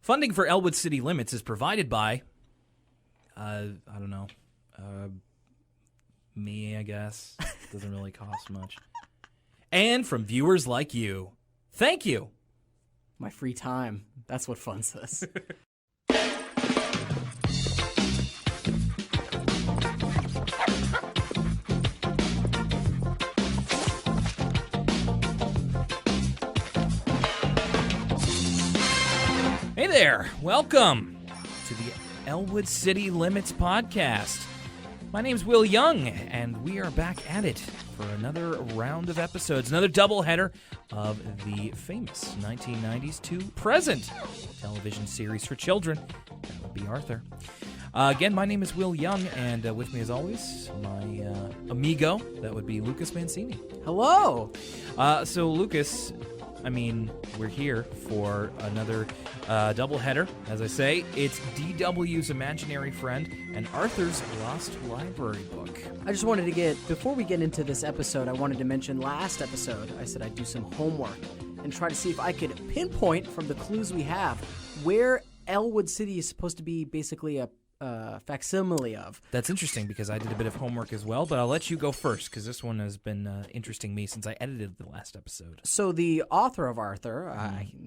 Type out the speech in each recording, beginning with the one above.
Funding for Elwood City Limits is provided by, me, I guess. Doesn't really cost much. And from viewers like you. Thank you. My free time. That's what funds this. Hey there. Welcome to the Elwood City Limits podcast. My name's Will Young, and we are back at it for another round of episodes, another doubleheader of the famous 1990s to present television series for children. That would be Arthur. Again, my name is Will Young, and with me as always, my amigo, that would be Lucas Mancini. Hello! So Lucas, we're here for another doubleheader. As I say, it's DW's Imaginary Friend and Arthur's Lost Library book. I just wanted to before we get into this episode, I wanted to mention last episode, I said I'd do some homework and try to see if I could pinpoint from the clues we have where Elwood City is supposed to be basically a facsimile of. That's interesting because I did a bit of homework as well, but I'll let you go first because this one has been interesting me since I edited the last episode. So the author of Arthur,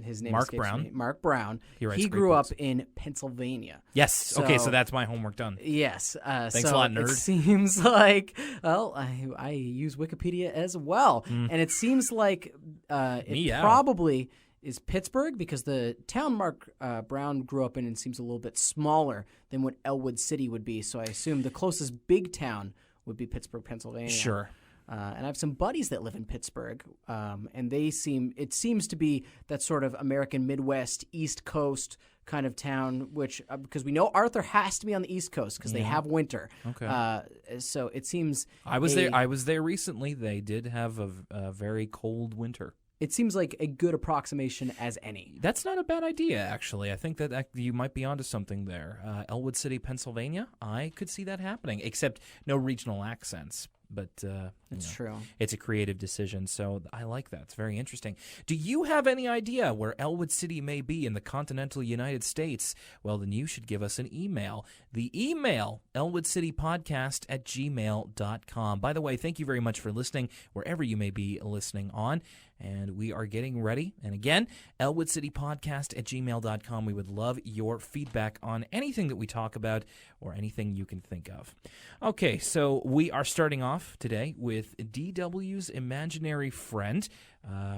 his name Mark Brown. Me, Mark Brown, he grew books. up in Pennsylvania. Yes. Okay, so that's my homework done. Yes. Thanks a lot, nerd. It seems like, well, I use Wikipedia as well, and it seems like probably is Pittsburgh, because the town Mark Brown grew up in seems a little bit smaller than what Elwood City would be. So I assume the closest big town would be Pittsburgh, Pennsylvania. Sure. And I have some buddies that live in Pittsburgh, and it seems to be that sort of American Midwest, East Coast kind of town, which because we know Arthur has to be on the East Coast because they have winter. Okay. So it seems I was there recently. They did have a very cold winter. It seems like a good approximation as any. That's not a bad idea, actually. I think that you might be onto something there. Elwood City, Pennsylvania, I could see that happening, except no regional accents. But it's true. It's a creative decision, so I like that. It's very interesting. Do you have any idea where Elwood City may be in the continental United States? Well, then you should give us an email. The email, elwoodcitypodcast@gmail.com. By the way, thank you very much for listening wherever you may be listening on. And we are getting ready. And again, elwoodcitypodcast@gmail.com. We would love your feedback on anything that we talk about or anything you can think of. Okay, so we are starting off today with DW's Imaginary Friend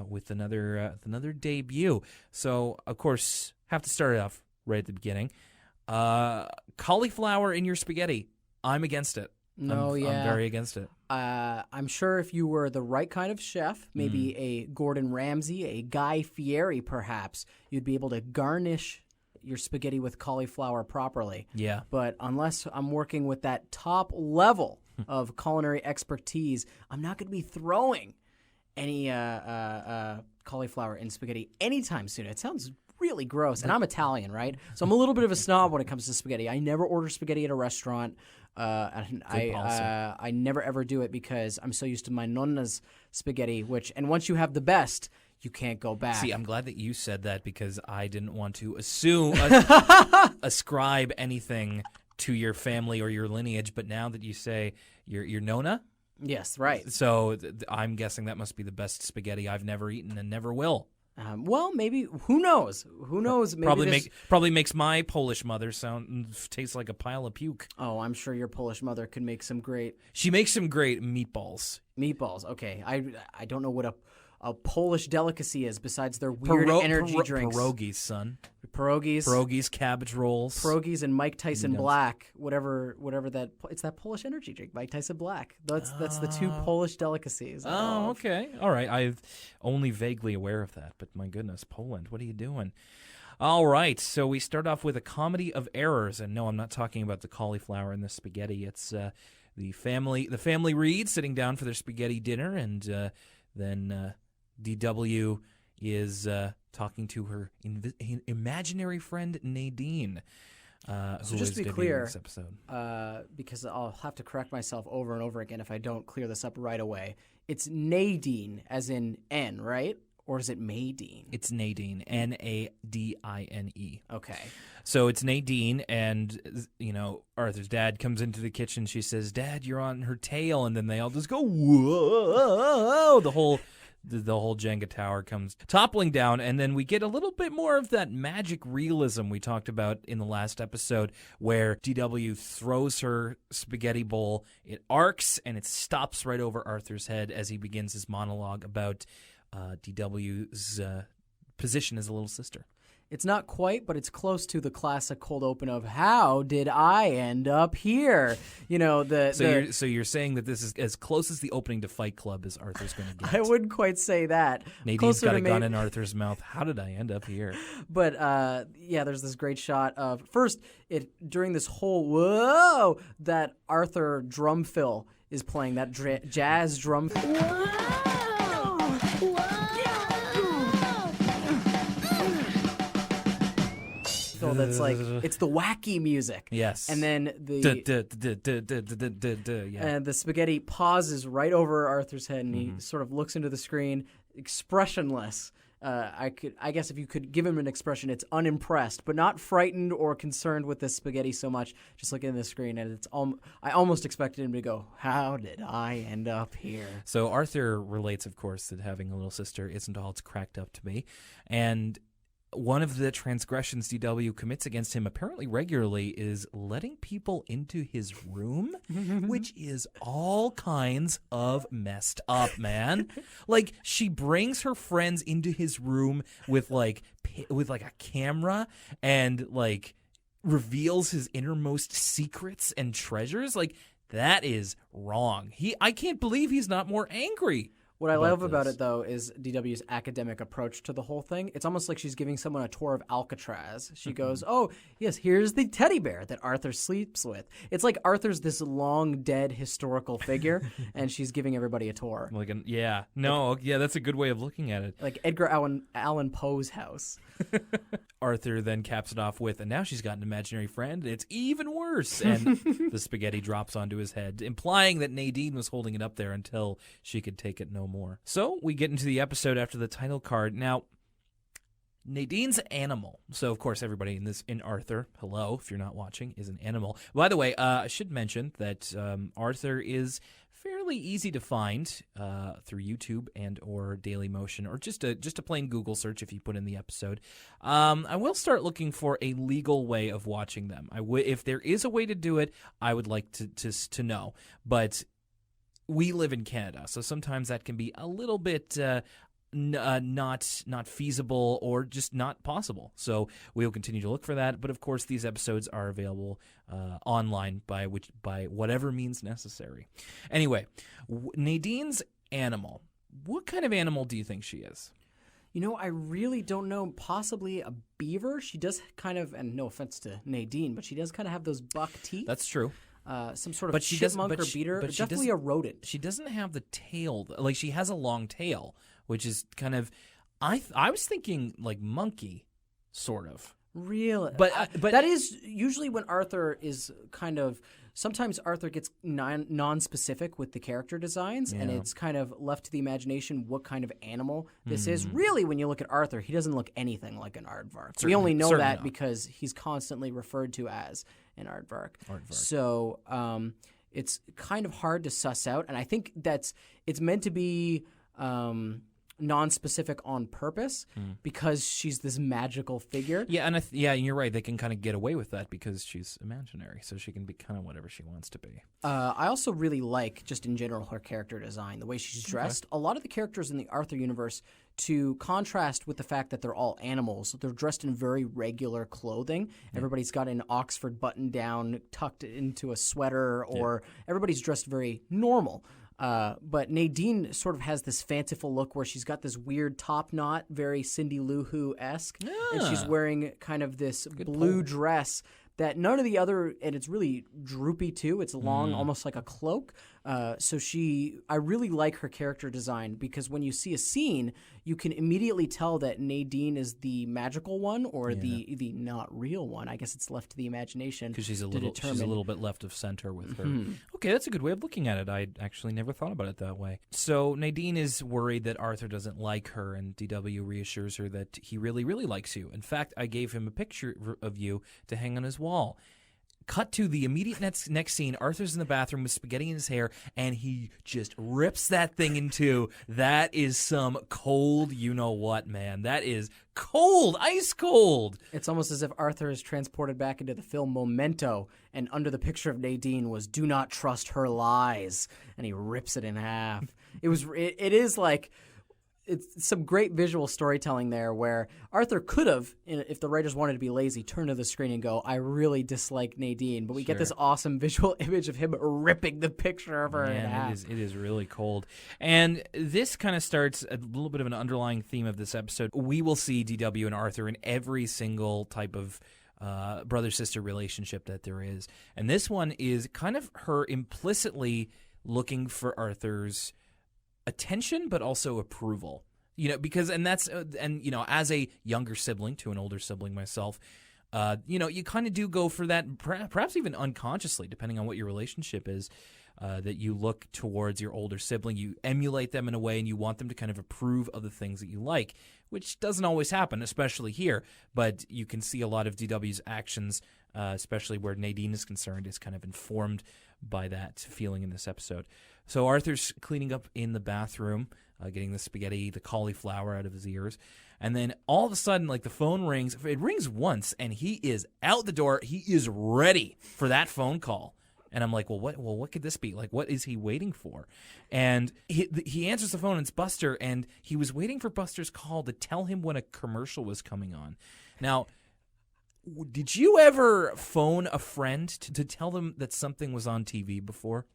with another debut. So, of course, have to start it off right at the beginning. Cauliflower in your spaghetti. I'm against it. I'm very against it. I'm sure if you were the right kind of chef, maybe a Gordon Ramsay, a Guy Fieri perhaps, you'd be able to garnish your spaghetti with cauliflower properly. Yeah. But unless I'm working with that top level of culinary expertise, I'm not going to be throwing any cauliflower in spaghetti anytime soon. It sounds really gross. And I'm Italian, right? So I'm a little bit of a snob when it comes to spaghetti. I never order spaghetti at a restaurant. And I never ever do it because I'm so used to my nonna's spaghetti, and once you have the best, you can't go back. See, I'm glad that you said that because I didn't want to ascribe anything to your family or your lineage, but now that you say your nonna? Yes, right. So I'm guessing that must be the best spaghetti I've never eaten and never will. Well, maybe. Who knows? Maybe probably makes my Polish mother taste like a pile of puke. Oh, I'm sure your Polish mother could make some great. She makes some great meatballs. Meatballs. Okay, I don't know what a Polish delicacy is besides their weird energy drinks. Pierogies, son. Pierogies, cabbage rolls. Pierogies and Mike Tyson Black, whatever that. It's that Polish energy drink, Mike Tyson Black. That's the two Polish delicacies. Oh, okay. All right. I'm only vaguely aware of that, but my goodness, Poland, what are you doing? All right, so we start off with a comedy of errors, and no, I'm not talking about the cauliflower and the spaghetti. It's the family Reed sitting down for their spaghetti dinner, and then DW is talking to her imaginary friend Nadine. So just to be clear, this episode. Because I'll have to correct myself over and over again if I don't clear this up right away. It's Nadine, as in N, right? Or is it Nadine? It's Nadine, Nadine. Okay. So it's Nadine, and, Arthur's dad comes into the kitchen. She says, "Dad, you're on her tail." And then they all just go, whoa. The whole Jenga tower comes toppling down, and then we get a little bit more of that magic realism we talked about in the last episode, where DW throws her spaghetti bowl, it arcs, and it stops right over Arthur's head as he begins his monologue about DW's position as a little sister. It's not quite, but it's close to the classic cold open of "How did I end up here?" So you're saying that this is as close as the opening to Fight Club as Arthur's going to get. I wouldn't quite say that. Nadine's got a gun in Arthur's mouth. How did I end up here? But there's this great shot of first during this whole whoa that Arthur drum fill is playing that jazz drum. That's like it's the wacky music. Yes. And then and the spaghetti pauses right over Arthur's head, and he sort of looks into the screen, expressionless. I guess if you could give him an expression, it's unimpressed, but not frightened or concerned with the spaghetti so much. Just looking at the screen, and I almost expected him to go, "How did I end up here?" So Arthur relates, of course, that having a little sister isn't all it's cracked up to be, and one of the transgressions DW commits against him apparently regularly is letting people into his room, which is all kinds of messed up, man. Like, she brings her friends into his room with a camera and like reveals his innermost secrets and treasures. Like, that is wrong. I can't believe he's not more angry. What I love about it, though, is DW's academic approach to the whole thing. It's almost like she's giving someone a tour of Alcatraz. She goes, "Oh, yes, here's the teddy bear that Arthur sleeps with." It's like Arthur's this long-dead historical figure, and she's giving everybody a tour. That's a good way of looking at it. Like Edgar Allan Poe's house. Arthur then caps it off with, "And now she's got an imaginary friend. It's even worse." And the spaghetti drops onto his head, implying that Nadine was holding it up there until she could take it no more. So we get into the episode after the title card. Now, Nadine's animal. So, of course, everybody in Arthur, hello, if you're not watching, is an animal. By the way, I should mention that Arthur is fairly easy to find through YouTube and or Dailymotion, or just a plain Google search if you put in the episode. I will start looking for a legal way of watching them. If there is a way to do it, I would like to know. But we live in Canada, so sometimes that can be a little bit not feasible or just not possible. So we'll continue to look for that. But of course, these episodes are available online by whatever means necessary. Anyway, Nadine's animal. What kind of animal do you think she is? I really don't know. Possibly a beaver. She does kind of, and no offense to Nadine, but she does kind of have those buck teeth. That's true. Some sort of chipmunk or beater, but definitely a rodent. She doesn't have the tail. Like, she has a long tail, which is kind of, I was thinking like monkey, sort of. Really? But that is usually when Arthur is kind of, sometimes Arthur gets non-specific with the character designs, and it's kind of left to the imagination what kind of animal this is. Really, when you look at Arthur, he doesn't look anything like an aardvark. We only know that because he's constantly referred to as an aardvark. So it's kind of hard to suss out, and I think it's meant to be non-specific on purpose because she's this magical figure. Yeah, and you're right. They can kind of get away with that because she's imaginary, so she can be kind of whatever she wants to be. I also really like, just in general, her character design, the way she's dressed. A lot of the characters in the Arthur universe, to contrast with the fact that they're all animals, they're dressed in very regular clothing. Everybody's got an Oxford button-down tucked into a sweater, or everybody's dressed very normal. But Nadine sort of has this fanciful look where she's got this weird top knot, very Cindy Lou Who-esque, and she's wearing kind of this blue dress that none of the other, and it's really droopy too. It's long, almost like a cloak. So I really like her character design because when you see a scene, you can immediately tell that Nadine is the magical one or the not real one. I guess it's left to the imagination because she's a little bit left of center with her. Okay, that's a good way of looking at it. I actually never thought about it that way. So Nadine is worried that Arthur doesn't like her, and DW reassures her that he really, really likes you. In fact, I gave him a picture of you to hang on his wall. Cut to the immediate next scene. Arthur's in the bathroom with spaghetti in his hair, and he just rips that thing in two. That is some cold you-know-what, man. That is cold, ice cold. It's almost as if Arthur is transported back into the film Memento, and under the picture of Nadine was "Do not trust her lies," and he rips it in half. It is like... It's some great visual storytelling there where Arthur could have, if the writers wanted to be lazy, turn to the screen and go, I really dislike Nadine. But we get this awesome visual image of him ripping the picture of her in half. It is really cold. And this kind of starts a little bit of an underlying theme of this episode. We will see DW and Arthur in every single type of brother-sister relationship that there is. And this one is kind of her implicitly looking for Arthur's attention, but also approval, because as a younger sibling to an older sibling myself, you kind of do go for that, perhaps even unconsciously, depending on what your relationship is, that you look towards your older sibling, you emulate them in a way, and you want them to kind of approve of the things that you like, which doesn't always happen, especially here, but you can see a lot of DW's actions, especially where Nadine is concerned, is kind of informed by that feeling in this episode. So Arthur's cleaning up in the bathroom, getting the spaghetti, the cauliflower out of his ears. And then all of a sudden, like, the phone rings. It rings once, and he is out the door. He is ready for that phone call. And I'm like, what could this be? Like, what is he waiting for? And he answers the phone, and it's Buster. And he was waiting for Buster's call to tell him when a commercial was coming on. Now, did you ever phone a friend to tell them that something was on TV before?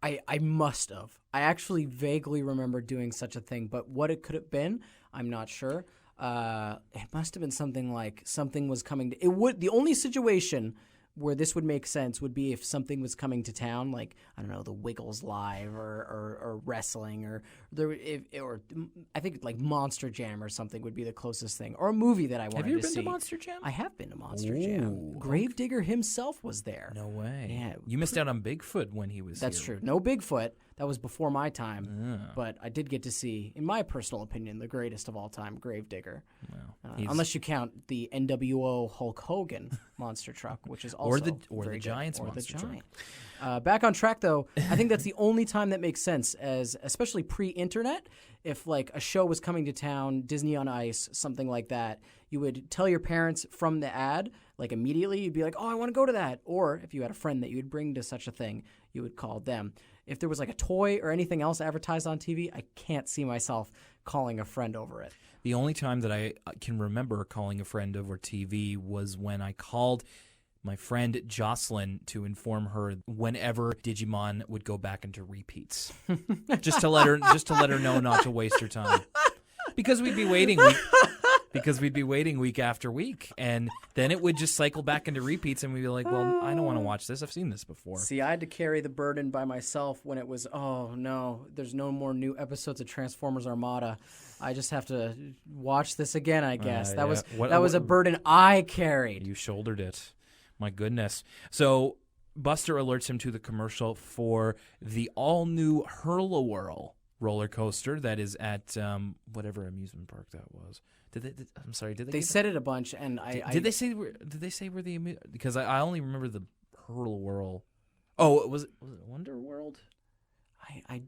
I must have. I actually vaguely remember doing such a thing, but what it could have been, I'm not sure. It must have been something like something was coming. The only situation where this would make sense would be if something was coming to town, like, I don't know, the Wiggles Live or wrestling, or I think like Monster Jam or something would be the closest thing, or a movie that I wanted to see. Have you been to Monster Jam? I have been to Monster Jam. Gravedigger himself was there. No way. Yeah, you missed out on Bigfoot when he was That's here. true. No Bigfoot. That was before my time. But I did get to see, in my personal opinion, the greatest of all time, Gravedigger. Wow. Unless you count the NWO Hulk Hogan monster truck, which is also the Giants monster truck. Back on track, though, I think that's the only time that makes sense, especially pre-internet. If, like, a show was coming to town, Disney on Ice, something like that, you would tell your parents from the ad, like, immediately. You'd be like, oh, I want to go to that. Or if you had a friend that you would bring to such a thing, you would call them. If there was like a toy or anything else advertised on TV, I can't see myself calling a friend over it. The only time that I can remember calling a friend over TV was when I called my friend Jocelyn to inform her whenever Digimon would go back into repeats, just to let her know not to waste her time, because we'd be waiting week after week, and then it would just cycle back into repeats, and we'd be like, well, I don't want to watch this. I've seen this before. See, I had to carry the burden by myself when it was, oh, no, there's no more new episodes of Transformers Armada. I just have to watch this again, I guess. That was a burden I carried. You shouldered it. My goodness. So Buster alerts him to the commercial for the all-new Hurla World roller coaster that is at whatever amusement park that was. I'm sorry. Did they said it a bunch? And did they say where the, because I only remember the Hurla World. Oh, was it Wonder World?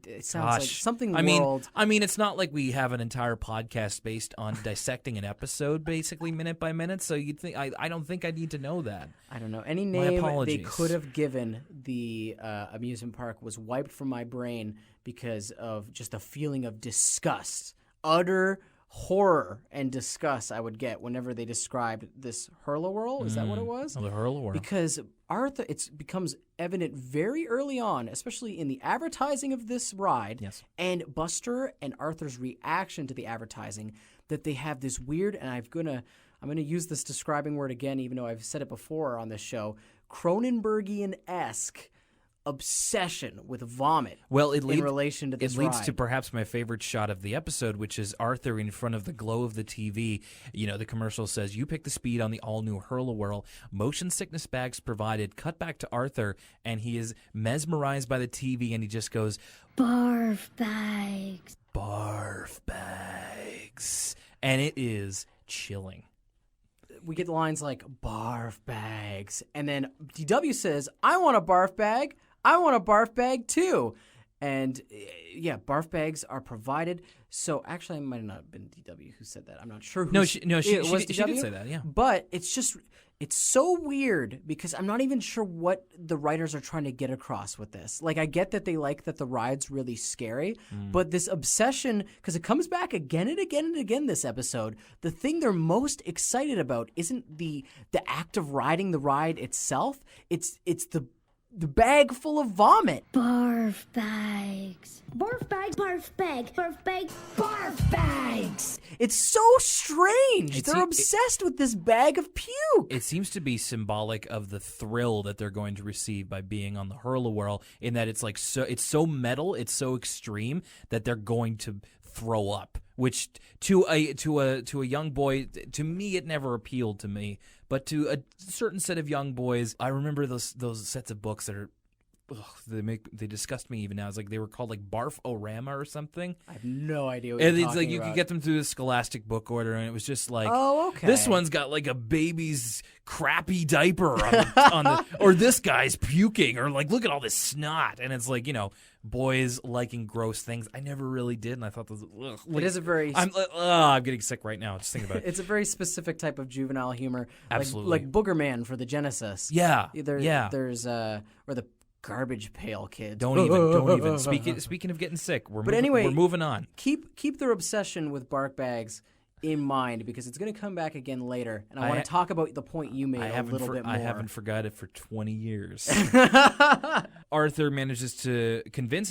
It sounds like something world. I mean, it's not like we have an entire podcast based on dissecting an episode, basically minute by minute. So you'd think I don't think I need to know that. I don't know. Any name they could have given the amusement park was wiped from my brain because of just a feeling of disgust, utter horror and disgust I would get whenever they described this Hurla World. Is that what it was? Oh, the Hurla World. Because Arthur, it becomes evident very early on, especially in the advertising of this ride, yes, and Buster and Arthur's reaction to the advertising, that they have this weird, and I'm gonna use this describing word again, even though I've said it before on this show, Cronenbergian-esque obsession with vomit in relation to this It leads ride. to perhaps my favorite shot of the episode, which is Arthur in front of the glow of the TV. You know, the commercial says, "You pick the speed on the all-new Hurla World. Motion sickness bags provided." Cut back to Arthur, and he is mesmerized by the TV, and he just goes, Barf bags. "Barf bags." And it is chilling. We get lines like barf bags, and then DW says, "I want a barf bag. I want a barf bag too." And yeah, barf bags are provided. So actually, it might have not been DW who said that. I'm not sure. She was did DW? say that, yeah. But it's so weird because I'm not even sure what the writers are trying to get across with this. Like, I get that they like that the ride's really scary, but this obsession, because it comes back again and again and again this episode, the thing they're most excited about isn't the act of riding the ride itself. It's the bag full of vomit. Barf bags. Barf bag. Barf bag. Barf bag. Barf bags. It's so strange. They're obsessed with this bag of puke. It seems to be symbolic of the thrill that they're going to receive by being on the Hurla World, in that it's like it's so metal, it's so extreme that they're going to throw up. Which to a young boy, to me, it never appealed to me. But to a certain set of young boys, I remember those sets of books that are, they disgust me even now. It's like they were called like Barf-O-Rama or something. I have no idea what And you're it's talking like you about. could get them through the Scholastic book order, and it was just like, oh, okay. This one's got like a baby's crappy diaper on the or this guy's puking, or like, look at all this snot. And it's like, you know, boys liking gross things. I never really did, and I thought this. It is a very. I'm getting sick right now just thinking about it. It's a very specific type of juvenile humor. Absolutely. Like Booger Man for the Genesis. Yeah. There's or the Garbage Pail Kids. Don't even. Speaking of getting sick, we're moving on. Keep their obsession with bark bags in mind, because it's going to come back again later, and I want to talk about the point you made a little bit more. I haven't forgot it for 20 years. Arthur manages to convince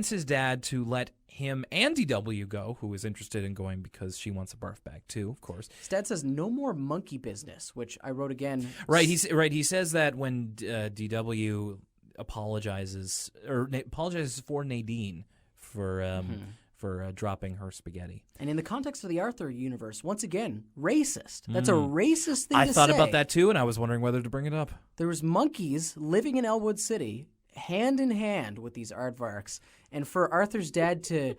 his dad to let him and DW go, who is interested in going because she wants a barf bag too, of course. His dad says no more monkey business, which I wrote again. Right, he says that when DW apologizes for Nadine for dropping her spaghetti. And in the context of the Arthur universe, once again, racist. That's a racist thing to say. I thought about that too, and I was wondering whether to bring it up. There was monkeys living in Elwood City, hand in hand with these aardvarks, and for Arthur's dad to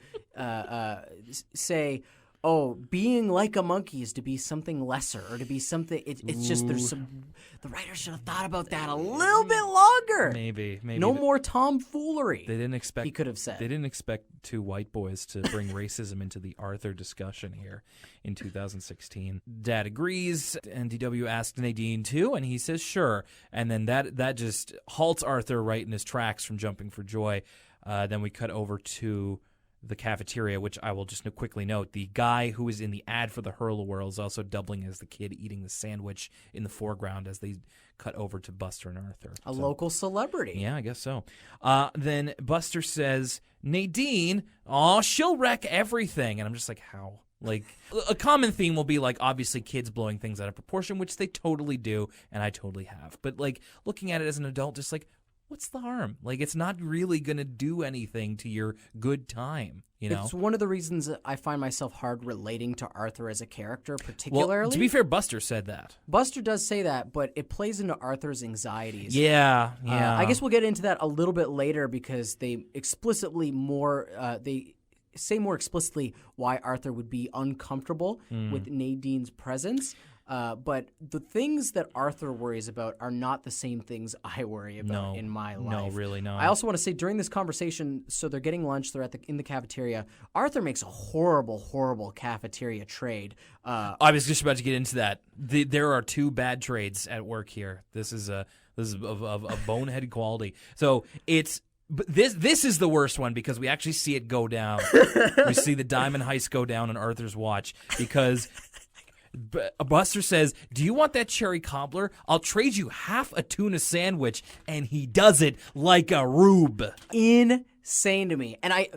say, "Oh, being like a monkey is to be something lesser, or to be something." It's just there's some. The writers should have thought about that a little bit longer. Maybe no more tomfoolery. They didn't expect. He could have said. They didn't expect two white boys to bring racism into the Arthur discussion here in 2016. Dad agrees, and DW asks Nadine too, and he says sure. And then that just halts Arthur right in his tracks from jumping for joy. Then we cut over to the cafeteria, which I will just quickly note. The guy who is in the ad for the Hurla World is also doubling as the kid eating the sandwich in the foreground as they cut over to Buster and Arthur. A local celebrity. Yeah, I guess so. Then Buster says, Nadine, she'll wreck everything. And I'm just like, how? Like, a common theme will be, like, obviously kids blowing things out of proportion, which they totally do, and I totally have. But, like, looking at it as an adult, just like, what's the harm? Like, it's not really going to do anything to your good time, you know? It's one of the reasons that I find myself hard relating to Arthur as a character, particularly. Well, to be fair, Buster said that. Buster does say that, but it plays into Arthur's anxieties. Yeah. I guess we'll get into that a little bit later, because they say more explicitly why Arthur would be uncomfortable with Nadine's presence. But the things that Arthur worries about are not the same things I worry about in my life. No, really, no. I also want to say, during this conversation, so they're getting lunch, they're in the cafeteria. Arthur makes a horrible, horrible cafeteria trade. I was just about to get into that. There are two bad trades at work here. This is of bonehead quality. So but this is the worst one, because we actually see it go down. We see the diamond heist go down on Arthur's watch, because Buster says, "Do you want that cherry cobbler? I'll trade you half a tuna sandwich," and he does it like a rube. Insane to me. And I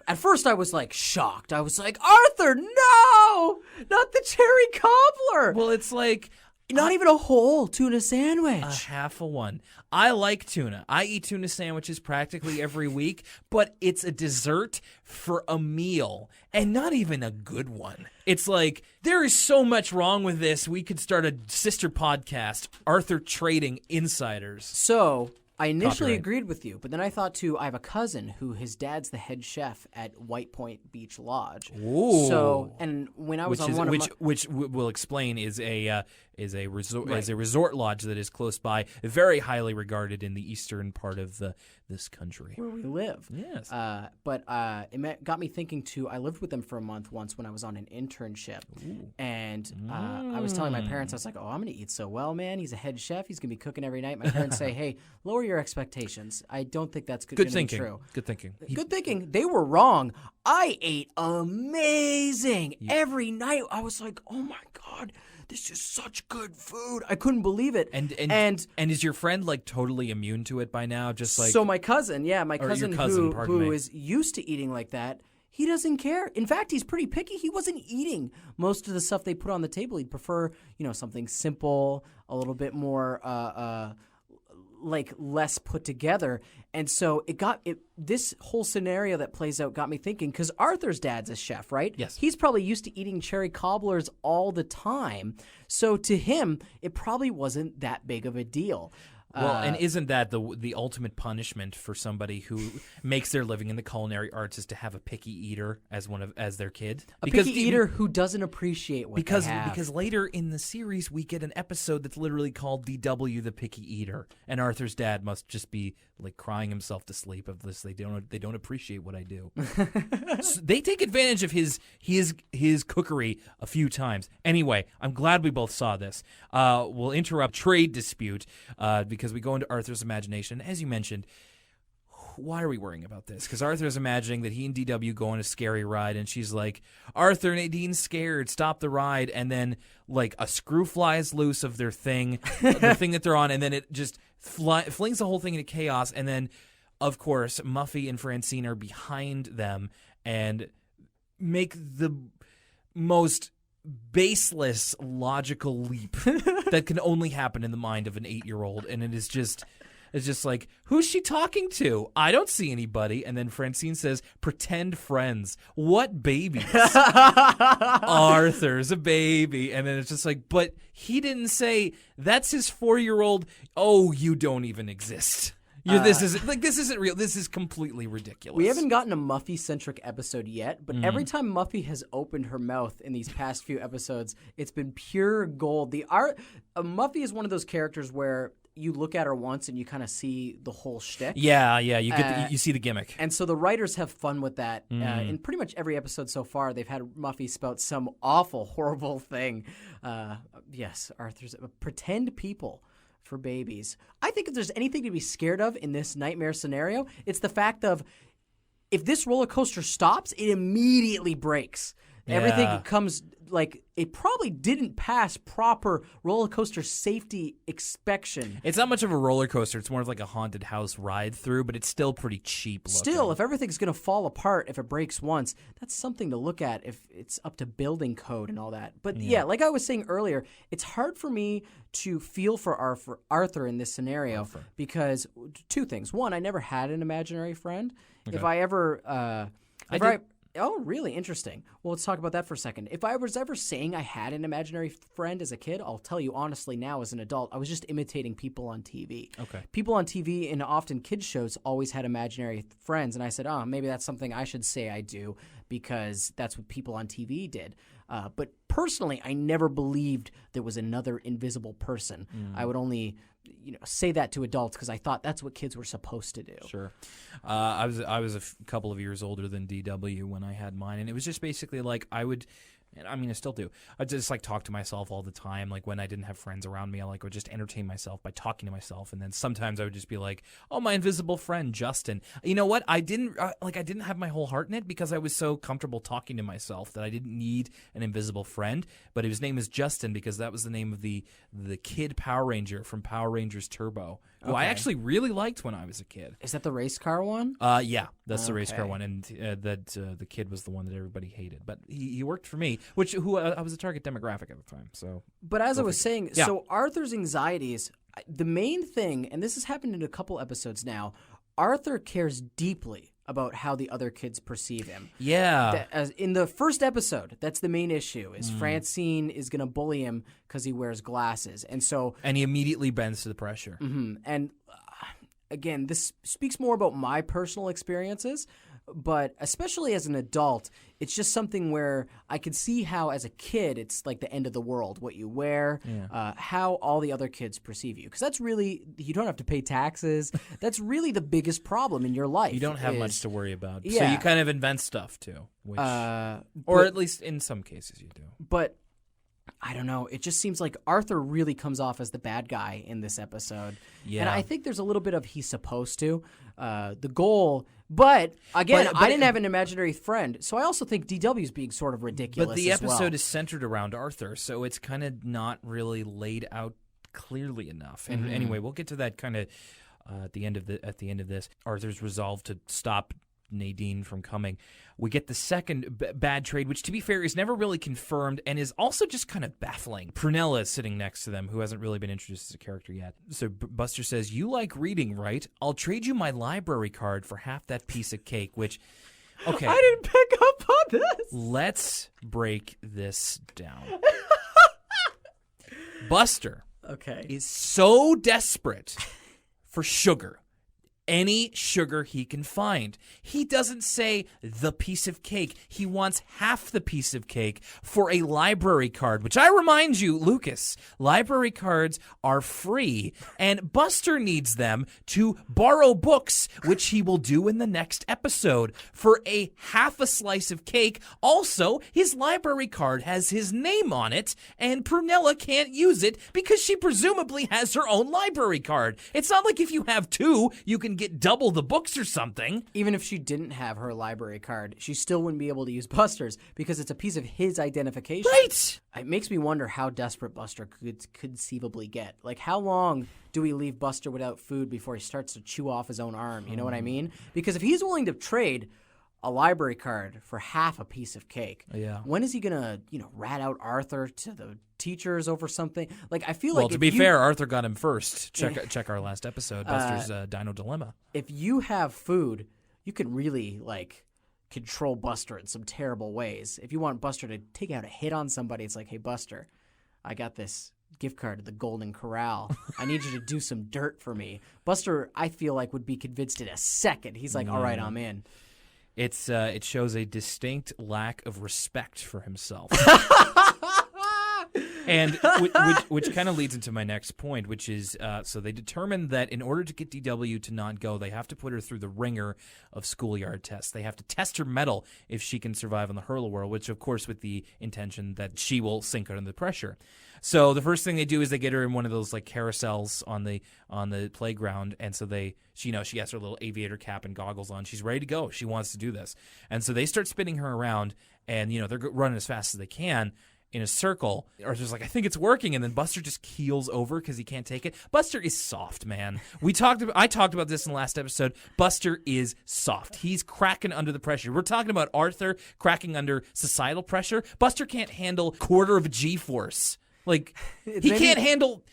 at first I was like shocked. I was like, Arthur, no, not the cherry cobbler. Well, it's like, Not even a whole tuna sandwich. A half a one. I like tuna. I eat tuna sandwiches practically every week, but it's a dessert for a meal and not even a good one. It's like, there is so much wrong with this. We could start a sister podcast, Arthur Trading Insiders. So I initially Copyright. agreed with you, but then I thought too, I have a cousin who his dad's the head chef at White Point Beach Lodge. Ooh. So, and when I was on one of my... which we'll explain is a resort Right. is a resort lodge that is close by, very highly regarded in the eastern part of this country. where we live. Yes. But it got me thinking too. I lived with them for a month once when I was on an internship, and I was telling my parents, I was like, "Oh, I'm gonna eat so well, man. He's a head chef. He's gonna be cooking every night." My parents say, "Hey, lower your expectations. I don't think that's Good gonna thinking. be true." Good thinking. Good thinking. They were wrong. I ate amazing every night. I was like, "Oh my god." This is such good food. I couldn't believe it. And is your friend like totally immune to it by now? Just like so my cousin, my Or your cousin, cousin, pardon who me. is used to eating like that, he doesn't care. In fact, he's pretty picky. He wasn't eating most of the stuff they put on the table. He'd prefer, something simple, a little bit more like less put together. And so this whole scenario that plays out got me thinking, because Arthur's dad's a chef, right? Yes. He's probably used to eating cherry cobblers all the time. So to him, it probably wasn't that big of a deal. Well, and isn't that the ultimate punishment for somebody who makes their living in the culinary arts is to have a picky eater as their kid? A picky eater who doesn't appreciate what they have. Because later in the series we get an episode that's literally called DW the Picky Eater, and Arthur's dad must just be like crying himself to sleep of this. They don't appreciate what I do. So they take advantage of his cookery a few times. Anyway, I'm glad we both saw this. We'll interrupt trade dispute because we go into Arthur's imagination. As you mentioned, why are we worrying about this? Because Arthur's imagining that he and DW go on a scary ride, and she's like, Arthur, Nadine's scared, stop the ride. And then, like, a screw flies loose of their thing, the thing that they're on, and then it just flings the whole thing into chaos. And then, of course, Muffy and Francine are behind them and make the most baseless logical leap that can only happen in the mind of an 8-year-old, and it's just like, who's she talking to? I don't see anybody. And then Francine says, pretend friends. What babies? Arthur's a baby. And then it's just like, but he didn't say that's his 4-year-old. Oh, you don't even exist. This isn't real. This is completely ridiculous. We haven't gotten a Muffy-centric episode yet, but every time Muffy has opened her mouth in these past few episodes, it's been pure gold. Muffy is one of those characters where you look at her once and you kind of see the whole shtick. Yeah, you see the gimmick. And so the writers have fun with that. In pretty much every episode so far, they've had Muffy spout some awful, horrible thing. Yes, Arthur's pretend people for babies. I think if there's anything to be scared of in this nightmare scenario, it's the fact of if this roller coaster stops, it immediately breaks. Yeah. Everything comes like it probably didn't pass proper roller coaster safety inspection. It's not much of a roller coaster. It's more of like a haunted house ride through, but it's still pretty cheap looking. Still, if everything's going to fall apart if it breaks once, that's something to look at if it's up to building code and all that. But yeah, like I was saying earlier, it's hard for me to feel for Arthur in this scenario because two things. One, I never had an imaginary friend. Okay. If I ever... Oh, really? Interesting. Well, let's talk about that for a second. If I was ever saying I had an imaginary friend as a kid, I'll tell you honestly now as an adult, I was just imitating people on TV. Okay. People on TV and often kids shows always had imaginary friends, and I said, maybe that's something I should say I do because that's what people on TV did. But personally, I never believed there was another invisible person. I would only... say that to adults because I thought that's what kids were supposed to do. Sure. I was a couple of years older than DW when I had mine, and it was just basically like I still do. I just like talk to myself all the time. Like when I didn't have friends around me, I would just entertain myself by talking to myself. And then sometimes I would just be like, "Oh, my invisible friend Justin." You know what? I didn't have my whole heart in it because I was so comfortable talking to myself that I didn't need an invisible friend. But his name is Justin because that was the name of the kid Power Ranger from Power Rangers Turbo, who I actually really liked when I was a kid. Is that the race car one? Yeah, that's the race car one, and the kid was the one that everybody hated. But he worked for me. who I was a target demographic at the time. So, But as I was saying, Yeah. so Arthur's anxieties, the main thing, and this has happened in a couple episodes now, Arthur cares deeply about how the other kids perceive him. yeah, As in the first episode, that's the main issue, is Francine is going to bully him because he wears glasses. And so, and he immediately bends to the pressure. and again, this speaks more about my personal experiences, but especially as an adult, it's just something where I can see how, as a kid, it's like the end of the world, what you wear, how all the other kids perceive you. Because that's really, you don't have to pay taxes. That's really the biggest problem in your life. You don't have much to worry about. So Yeah. you kind of invent stuff too, which, or but- at least in some cases you do. But I don't know. It just seems like Arthur really comes off as the bad guy in this episode. Yeah. And I think there's a little bit of he's supposed to. The goal. But again, But I didn't have an imaginary friend. So I also think DW's being sort of ridiculous. But the as episode well. is centered around Arthur, so it's kind of not really laid out clearly enough. And anyway, we'll get to that kind of at the end of this. Arthur's resolved to stop Nadine from coming. We get the second bad trade, which, to be fair, is never really confirmed and is also just kind of baffling. Prunella is sitting next to them, who hasn't really been introduced as a character yet. So Buster says, "You like reading, right? I'll trade you my library card for half that piece of cake," which, okay. I didn't pick up on this. Let's break this down. Buster Okay. is so desperate for sugar. Any sugar he can find. He doesn't say the piece of cake. He wants half the piece of cake for a library card, which I remind you, Lucas, library cards are free, and Buster needs them to borrow books, which he will do in the next episode. For a half a slice of cake, also, his library card has his name on it, and Prunella can't use it because she presumably has her own library card. It's not like if you have two, you can get double the books or something. Even if she didn't have her library card, she still wouldn't be able to use Buster's because it's a piece of his identification. Right. It makes me wonder how desperate Buster could conceivably get. Like, how long do we leave Buster without food before he starts to chew off his own arm? You know what I mean? Because if he's willing to trade a library card for half a piece of cake, Yeah. when is he gonna, rat out Arthur to the teachers over something? Like, I feel Well, like to be fair, Arthur got him first. Check our last episode, Buster's Dino Dilemma. if you have food, you can really control Buster in some terrible ways. If you want Buster to take out a hit on somebody, it's like, hey, Buster, I got this gift card to the Golden Corral. I need you to do some dirt for me. Buster, I feel like, would be convinced in a second. He's like, all right, I'm in. It shows a distinct lack of respect for himself. And which kind of leads into my next point, which is, so they determined that in order to get DW to not go, they have to put her through the ringer of Schoolyard tests. They have to test her mettle if she can survive on the Hurla World, which, of course, with the intention that she will sink under the pressure. So the first thing they do is they get her in one of those carousels on the playground, and so she has her little aviator cap and goggles on. She's ready to go. She wants to do this, and so they start spinning her around, and they're running as fast as they can in a circle. Arthur's like, I think it's working, and then Buster just keels over because he can't take it. Buster is soft, man. I talked about this in the last episode. Buster is soft. He's cracking under the pressure. We're talking about Arthur cracking under societal pressure. Buster can't handle quarter of a G-force. He can't handle.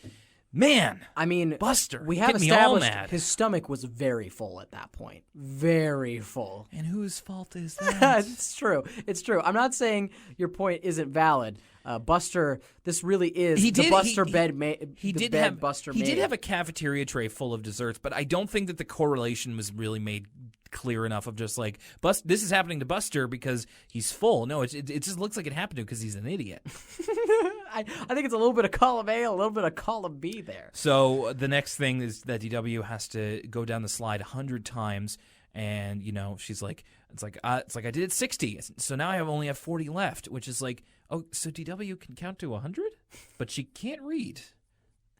Man, I mean, Buster, we have get me all established mad. his stomach was very full at that point. Very full. And whose fault is that? It's true. It's true. I'm not saying your point isn't valid. Buster, this really is He the did- Buster he- bed Buster He made. did have a cafeteria tray full of desserts, but I don't think that the correlation was really made clear enough of just this is happening to Buster because he's full. No, it just looks like it happened to him because he's an idiot. I think it's a little bit of column A, a little bit of column B there. So the next thing is that DW has to go down the slide 100 times, and she's like, it's like I did it 60, so now I only have 40 left, which is like, oh, so DW can count to 100, but she can't read.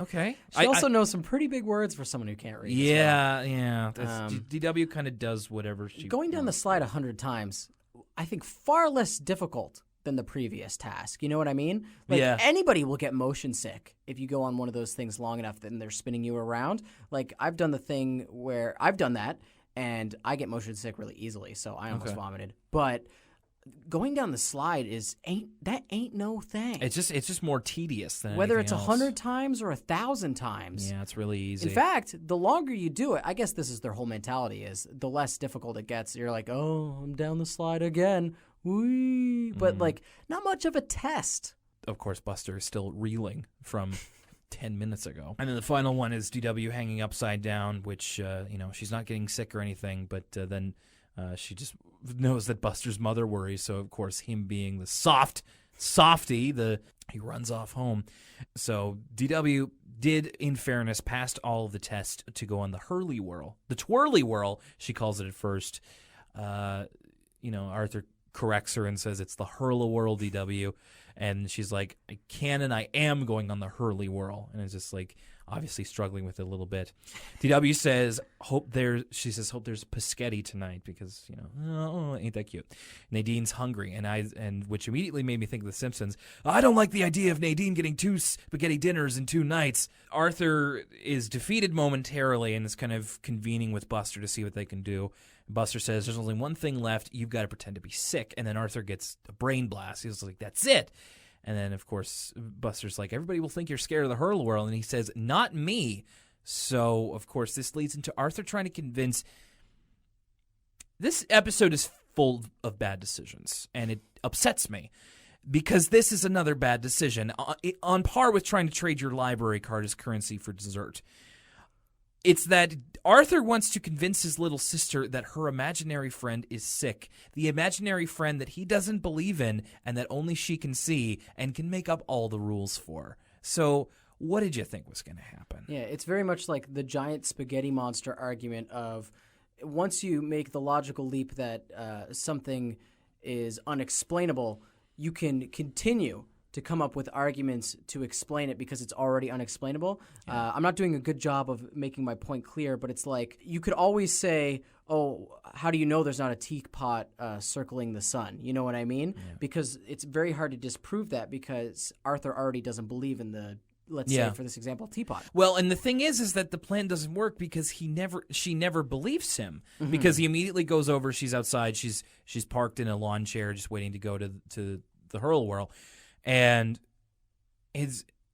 Okay. She also knows some pretty big words for someone who can't read. Yeah. DW kind of does whatever she Going down the slide 100 times, I think far less difficult than the previous task. You know what I mean? Yeah. Anybody will get motion sick if you go on one of those things long enough and they're spinning you around. I've done the thing where I've done that and I get motion sick really easily, so I almost vomited. But going down the slide ain't no thing. It's just more tedious than whether anything it's else. 100 times or 1,000 times. Yeah, it's really easy. In fact, the longer you do it, I guess this is their whole mentality, is the less difficult it gets. You're like, oh, I'm down the slide again. Whee! But like, not much of a test. Of course, Buster is still reeling from 10 minutes ago. And then the final one is DW hanging upside down, which, she's not getting sick or anything, but then she just knows that Buster's mother worries. So, of course, him being the softy, he runs off home. So DW did, in fairness, passed all of the tests to go on the Hurley World. The Twirly Whirl, she calls it at first. Arthur corrects her and says it's the Hurla World, DW. And she's like, I can and I am going on the Hurley Whirl. And it's just like, obviously struggling with it a little bit. DW says, hope there's Paschetti tonight because, ain't that cute. Nadine's hungry. And which immediately made me think of The Simpsons. I don't like the idea of Nadine getting 2 spaghetti dinners in 2 nights. Arthur is defeated momentarily and is kind of convening with Buster to see what they can do. Buster says, there's only one thing left. You've got to pretend to be sick. And then Arthur gets a brain blast. He's like, that's it. And then, of course, Buster's like, everybody will think you're scared of the Hurl World. And he says, not me. So, of course, this leads into Arthur trying to convince. This episode is full of bad decisions. And it upsets me. Because this is another bad decision. On par with trying to trade your library card as currency for dessert. It's that Arthur wants to convince his little sister that her imaginary friend is sick. The imaginary friend that he doesn't believe in and that only she can see and can make up all the rules for. So what did you think was going to happen? Yeah, it's very much like the giant spaghetti monster argument of once you make the logical leap that something is unexplainable, you can continue to come up with arguments to explain it because it's already unexplainable. Yeah. I'm not doing a good job of making my point clear, but it's like you could always say, oh, how do you know there's not a teapot circling the sun? You know what I mean? Yeah. Because it's very hard to disprove that because Arthur already doesn't believe in the, let's say, for this example, teapot. Well, and the thing is that the plan doesn't work because she never believes him because he immediately goes over. She's outside. She's parked in a lawn chair just waiting to go to the Hurl World. And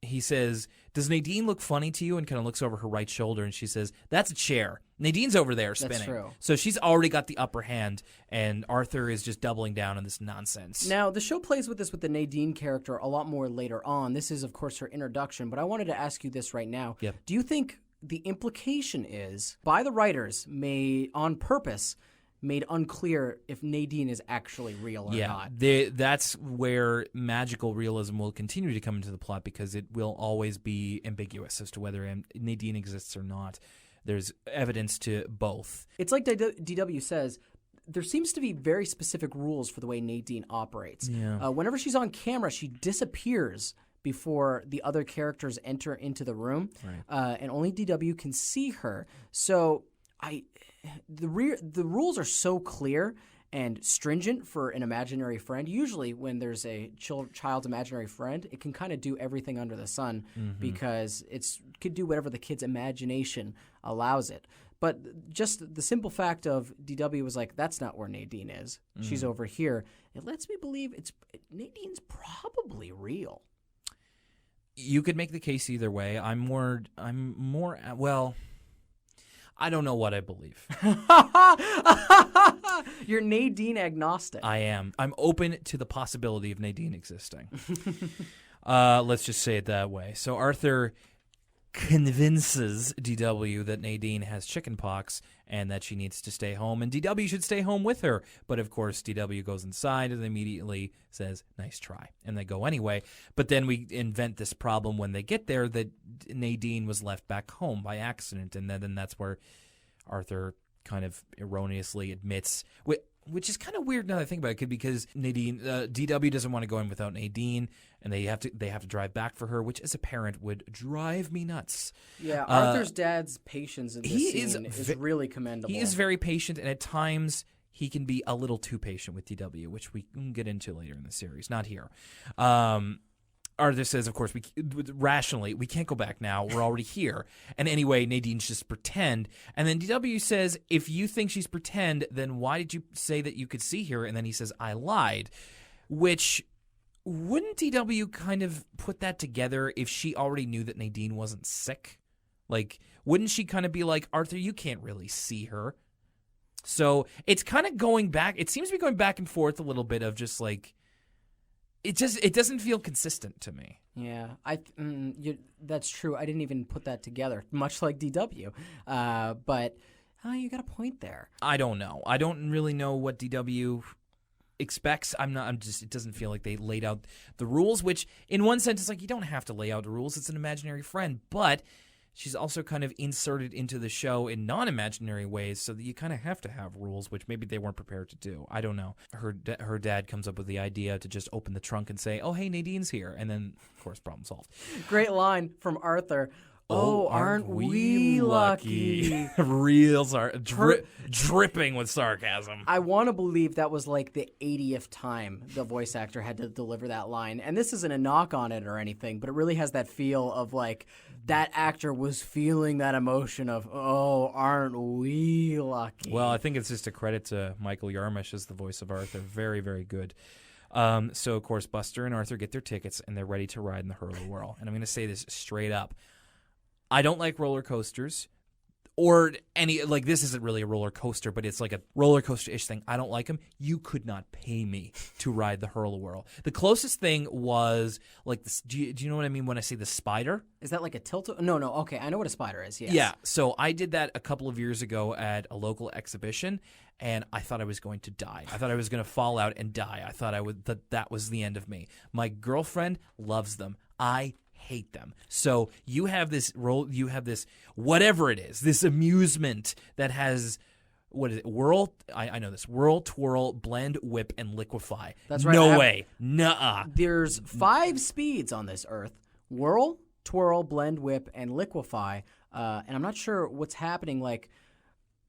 he says, does Nadine look funny to you? And kind of looks over her right shoulder, and she says, that's a chair. Nadine's over there spinning. That's true. So she's already got the upper hand, and Arthur is just doubling down on this nonsense. Now, the show plays with this with the Nadine character a lot more later on. This is, of course, her introduction, but I wanted to ask you this right now. Yep. Do you think the implication is, by the writers, on purpose, made unclear if Nadine is actually real or not? That's where magical realism will continue to come into the plot because it will always be ambiguous as to whether Nadine exists or not. There's evidence to both. It's like DW says, there seems to be very specific rules for the way Nadine operates. Yeah. Whenever she's on camera, she disappears before the other characters enter into the room, right. And only DW can see her. So the rules are so clear and stringent for an imaginary friend. Usually when there's a child's imaginary friend, it can kind of do everything under the sun because it could do whatever the kid's imagination allows it. But just the simple fact of DW was like, that's not where Nadine is. She's over here. It lets me believe Nadine's probably real. You could make the case either way. Well, I don't know what I believe. You're Nadine agnostic. I am. I'm open to the possibility of Nadine existing. Let's just say it that way. So Arthur convinces DW that Nadine has chickenpox and that she needs to stay home, and DW should stay home with her. But of course, DW goes inside and immediately says, nice try. And they go anyway. But then we invent this problem when they get there that Nadine was left back home by accident. And then that's where Arthur kind of erroneously admits, which is kind of weird now that I think about it, because DW doesn't want to go in without Nadine, and they have to drive back for her, which as a parent would drive me nuts. Yeah, Arthur's dad's patience in this scene is really commendable. He is very patient, and at times he can be a little too patient with DW, which we can get into later in the series, not here. Arthur says, of course, rationally, we can't go back now. We're already here. And anyway, Nadine's just pretend. And then DW says, if you think she's pretend, then why did you say that you could see her? And then he says, I lied. Which, wouldn't DW kind of put that together if she already knew that Nadine wasn't sick? Like, wouldn't she kind of be like, Arthur, you can't really see her? So it's kind of going back. It seems to be going back and forth a little bit of just like, it doesn't feel consistent to me. Yeah, that's true. I didn't even put that together, much like DW. But you got a point there. I don't know. I don't really know what DW expects. It doesn't feel like they laid out the rules, which in one sense is like, you don't have to lay out the rules. It's an imaginary friend, but she's also kind of inserted into the show in non-imaginary ways, so that you kind of have to have rules, which maybe they weren't prepared to do. I don't know. Her dad comes up with the idea to just open the trunk and say, oh, hey, Nadine's here. And then, of course, problem solved. Great line from Arthur. Oh, aren't we lucky? Real dripping with sarcasm. I want to believe that was like the 80th time the voice actor had to deliver that line. And this isn't a knock on it or anything, but it really has that feel of like that actor was feeling that emotion of, oh, aren't we lucky? Well, I think it's just a credit to Michael Yarmish as the voice of Arthur. Very, very good. So, of course, Buster and Arthur get their tickets, and they're ready to ride in the Hurla World. And I'm going to say this straight up. I don't like roller coasters or any, like, this isn't really a roller coaster, but it's like a roller coaster-ish thing. I don't like them. You could not pay me to ride the Hurla World. The closest thing was, like, this, do you know what I mean when I say the spider? Is that like a tilt? No. Okay, I know what a spider is, yes. Yeah, so I did that a couple of years ago at a local exhibition, and I thought I was going to die. I thought I was going to fall out and die. I thought that was the end of me. My girlfriend loves them. I hate them. So you have this whatever it is, this amusement that has, what is it? Whirl, I know this. Whirl, twirl, blend, whip, and liquefy. That's right. No way. Nuh-uh. There's 5 speeds on this earth. Whirl, twirl, blend, whip, and liquefy. And I'm not sure what's happening. Like,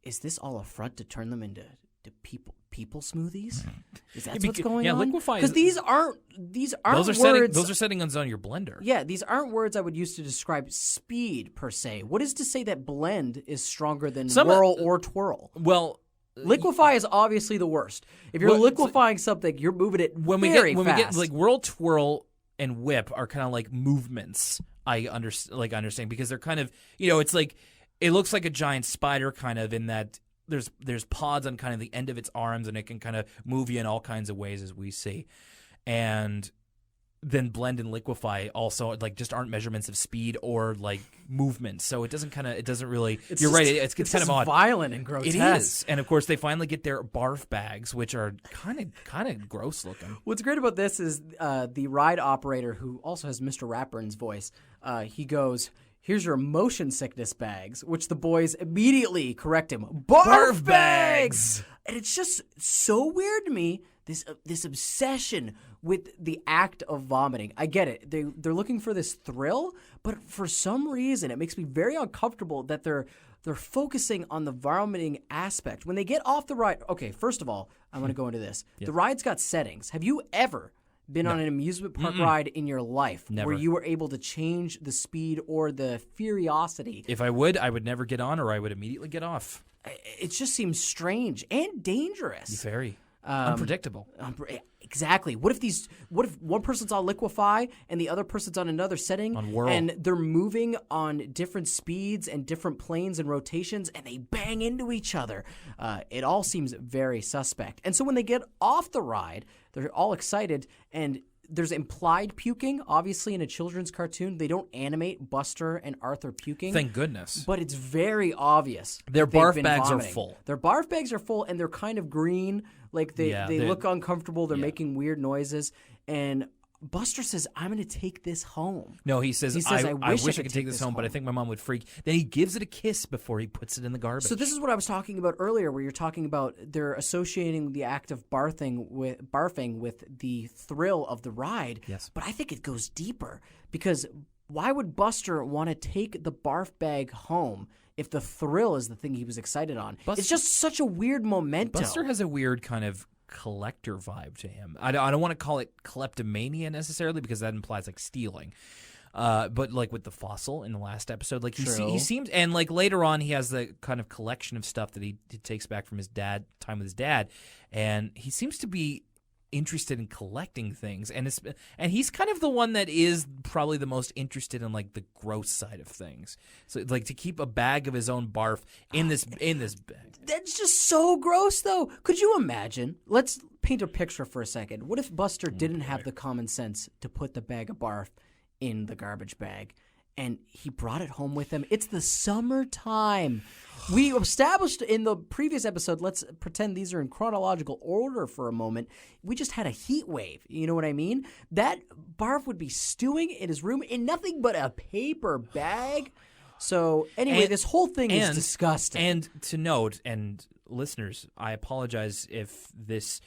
is this all a front to turn them into people smoothies? Is that what's going on? Yeah, liquefy. Because these aren't those are words. Those are settings on your blender. Yeah, these aren't words I would use to describe speed per se. What is to say that blend is stronger than whirl or twirl? Well, liquefy is obviously the worst. If you're liquefying something, you're moving it very fast. When we get like whirl, twirl, and whip are kind of like movements. I understand because they're kind of, it's like it looks like a giant spider kind of in that. There's pods on kind of the end of its arms, and it can kind of move you in all kinds of ways, as we see. And then blend and liquefy also like just aren't measurements of speed or like movement. So it doesn't really. You're right. It's kind of odd, violent and grotesque. It is. And of course, they finally get their BARF bags, which are kind of gross looking. What's great about this is the ride operator, who also has Mr. Ratburn's voice. He goes, here's your motion sickness bags, which the boys immediately correct him. BARF bags! And it's just so weird to me, this obsession with the act of vomiting. I get it. They're looking for this thrill, but for some reason it makes me very uncomfortable that they're focusing on the vomiting aspect. When they get off the ride, okay, first of all, I want to go into this. Yep. The ride's got settings. Have you ever been on an amusement park ride in your life where you were able to change the speed or the furiosity? If I would never get on, or I would immediately get off. It just seems strange and dangerous. Very unpredictable. Exactly. What if one person's on liquefy and the other person's on another setting on whirl, and they're moving on different speeds and different planes and rotations, and they bang into each other? It all seems very suspect. And so when they get off the ride, they're all excited, and there's implied puking. Obviously, in a children's cartoon, they don't animate Buster and Arthur puking. Thank goodness. But it's very obvious. Their BARF bags are full. Their BARF bags are full, and they're kind of green. Like they look uncomfortable. They're making weird noises. And Buster says, I'm going to take this home. No, he says I wish I could take this home, but I think my mom would freak. Then he gives it a kiss before he puts it in the garbage. So this is what I was talking about earlier, where you're talking about they're associating the act of barfing with the thrill of the ride. Yes. But I think it goes deeper, because why would Buster want to take the barf bag home if the thrill is the thing he was excited on? It's just such a weird memento. Buster has a weird kind of collector vibe to him. I don't want to call it kleptomania necessarily because that implies like stealing. But like with the fossil in the last episode, like he seems, and like later on he has the kind of collection of stuff that he takes back from his time with his dad, and he seems to be interested in collecting things, and he's kind of the one that is probably the most interested in like the gross side of things. So like to keep a bag of his own barf in this bag. That's just so gross, though. Could you imagine? Let's paint a picture for a second. What if Buster didn't have the common sense to put the bag of barf in the garbage bag, and he brought it home with him? It's the summertime. We established in the previous episode, let's pretend these are in chronological order for a moment. We just had a heat wave. You know what I mean? That barf would be stewing in his room in nothing but a paper bag. So anyway, this whole thing is disgusting. And to note, and listeners, I apologize if this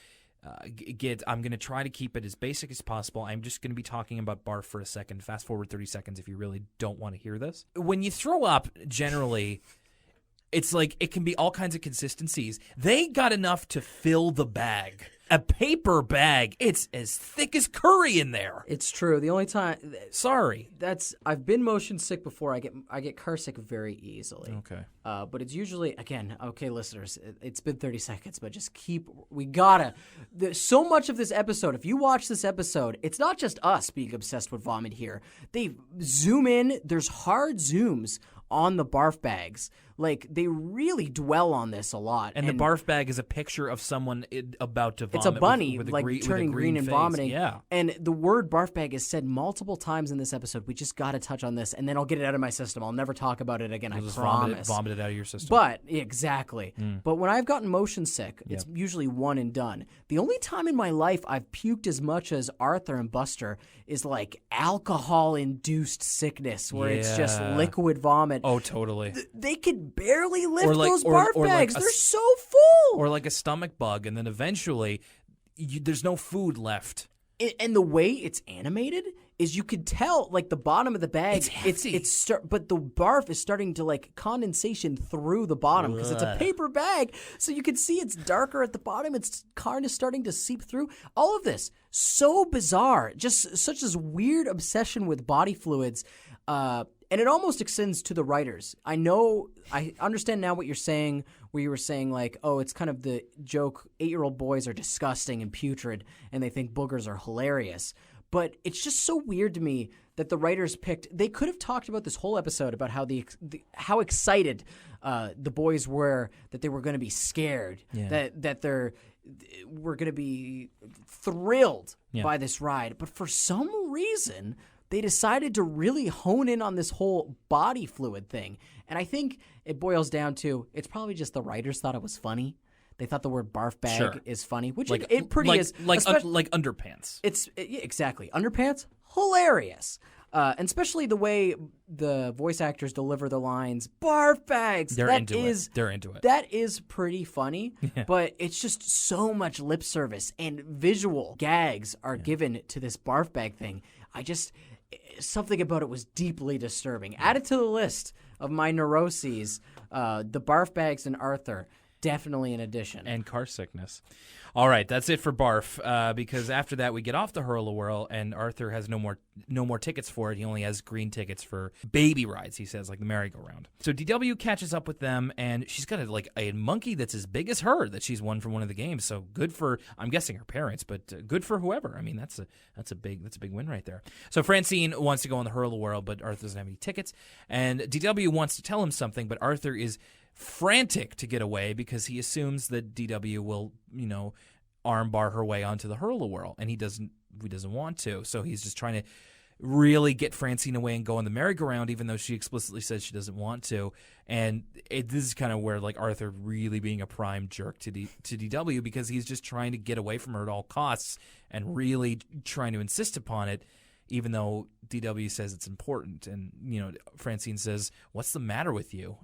I'm going to try to keep it as basic as possible. I'm just going to be talking about barf for a second. Fast forward 30 seconds if you really don't want to hear this. When you throw up, generally, it's like it can be all kinds of consistencies. They got enough to fill the bag. A paper bag. It's as thick as curry in there. It's true. The only time Sorry. I've been motion sick before. I get car sick very easily. Okay. But it's usually, again, okay, listeners, it's been 30 seconds, but just there's so much of this episode. If you watch this episode, it's not just us being obsessed with vomit here. They zoom in. There's hard zooms on the barf bags. Like, they really dwell on this a lot. And the barf bag is a picture of someone about to vomit. It's a bunny, with turning green and face. vomiting. Yeah. And the word barf bag is said multiple times in this episode. We just got to touch on this, and then I'll get it out of my system. I'll never talk about it again, I promise. Vomit it out of your system. But, exactly. But when I've gotten motion sick, it's usually one and done. The only time in my life I've puked as much as Arthur and Buster is like alcohol-induced sickness, where it's just liquid vomit. Oh, totally. They could barely lift Or like- those or- barf or like bags. a They're so full. Or like a stomach bug, and then eventually there's no food left. And the way it's animated is you could tell, like, the bottom of the bag, but the barf is starting to, like, condensation through the bottom because it's a paper bag. So you can see it's darker at the bottom. It's kind of starting to seep through. All of this, so bizarre. Just such this weird obsession with body fluids. And it almost extends to the writers. I understand now what you're saying, where you were saying, like, oh, it's kind of the joke, 8-year-old boys are disgusting and putrid, and they think boogers are hilarious. But it's just so weird to me that the writers they could have talked about this whole episode about how excited the boys were that they were going to be scared, that we're going to be thrilled by this ride. But for some reason, they decided to really hone in on this whole body fluid thing. And I think it boils down to, it's probably just the writers thought it was funny. They thought the word barf bag is funny, which it is. Like underpants. Exactly. Underpants, hilarious. And especially the way the voice actors deliver the lines, barf bags. They're into it. That is pretty funny, but it's just so much lip service and visual gags are given to this barf bag thing. Something about it was deeply disturbing. Add it to the list of my neuroses. The barf bags and Arthur, definitely an addition. And car sickness. All right, that's it for barf. Because after that, we get off the Hurla World, and Arthur has no more tickets for it. He only has green tickets for baby rides. He says, like the merry-go-round. So DW catches up with them, and she's got a monkey that's as big as her that she's won from one of the games. So good for, I'm guessing, her parents, but good for whoever. I mean, that's a big win right there. So Francine wants to go on the Hurla World, but Arthur doesn't have any tickets, and DW wants to tell him something, but Arthur is frantic to get away because he assumes that DW will, armbar her way onto the Hurla World, and he doesn't want to. So he's just trying to really get Francine away and go on the merry-go-round, even though she explicitly says she doesn't want to. And this is kind of where, like, Arthur really being a prime jerk to DW, because he's just trying to get away from her at all costs and really trying to insist upon it, even though DW says it's important. And, Francine says, "What's the matter with you?"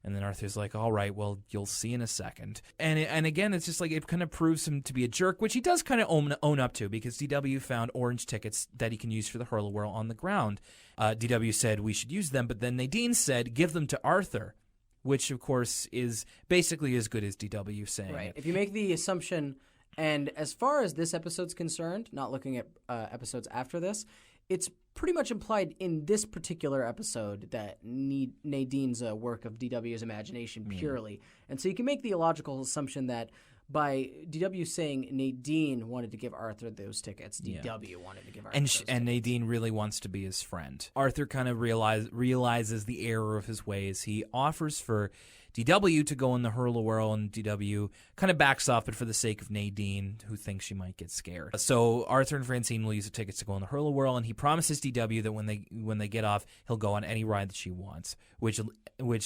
And then Arthur's like, all right, well, you'll see in a second. And again, it's just like it kind of proves him to be a jerk, which he does kind of own up to, because DW found orange tickets that he can use for the Hurla World on the ground. DW said we should use them, but then Nadine said give them to Arthur, which, of course, is basically as good as DW saying right. it. If you make the assumption And as far as this episode's concerned, not looking at episodes after this, it's pretty much implied in this particular episode that Nadine's a work of DW's imagination purely. And so you can make the illogical assumption that by DW saying Nadine wanted to give Arthur those tickets, DW wanted to give Arthur those tickets. And Nadine really wants to be his friend. Arthur kind of realizes the error of his ways. He offers for DW to go in the Hurla World, and DW kind of backs off, but for the sake of Nadine, who thinks she might get scared. So Arthur and Francine will use the tickets to go in the Hurla World, and he promises DW that when they get off, he'll go on any ride that she wants, which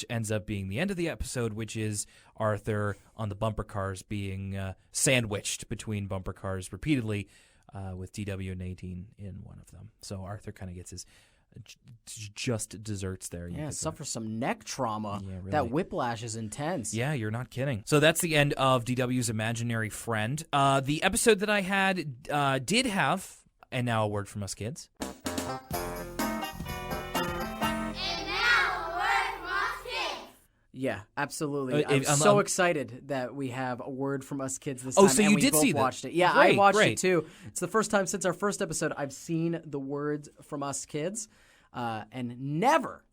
ends up being the end of the episode, which is Arthur on the bumper cars being sandwiched between bumper cars repeatedly with DW and Nadine in one of them. So Arthur kind of gets his just desserts there. Yeah, suffers some neck trauma. Yeah, really. That whiplash is intense. Yeah, you're not kidding. So that's the end of DW's imaginary friend. The episode that I had did have, and now a word from us kids. Yeah, absolutely. I'm so excited that we have a word from us kids this time. Oh, so you we did both see that? watched it. Yeah, Great, I watched great. it too. It's the first time since our first episode I've seen the words from us kids. And never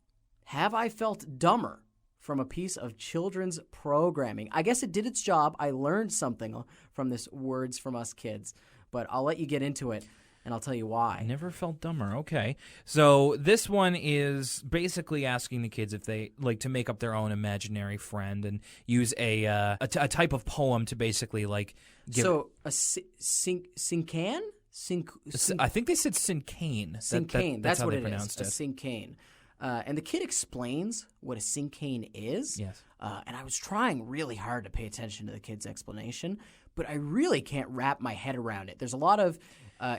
have I felt dumber from a piece of children's programming. I guess it did its job. I learned something from this words from us kids. But I'll let you get into it, and I'll tell you why. Never felt dumber. Okay. So this one is basically asking the kids if they like to make up their own imaginary friend and use a type of poem to basically like give. So a syncan? I think they said syncane. Syncane. That's how what they it pronounced is. A syncane. And the kid explains what a syncane is. Yes. And I was trying really hard to pay attention to the kid's explanation, but I really can't wrap my head around it. There's a lot of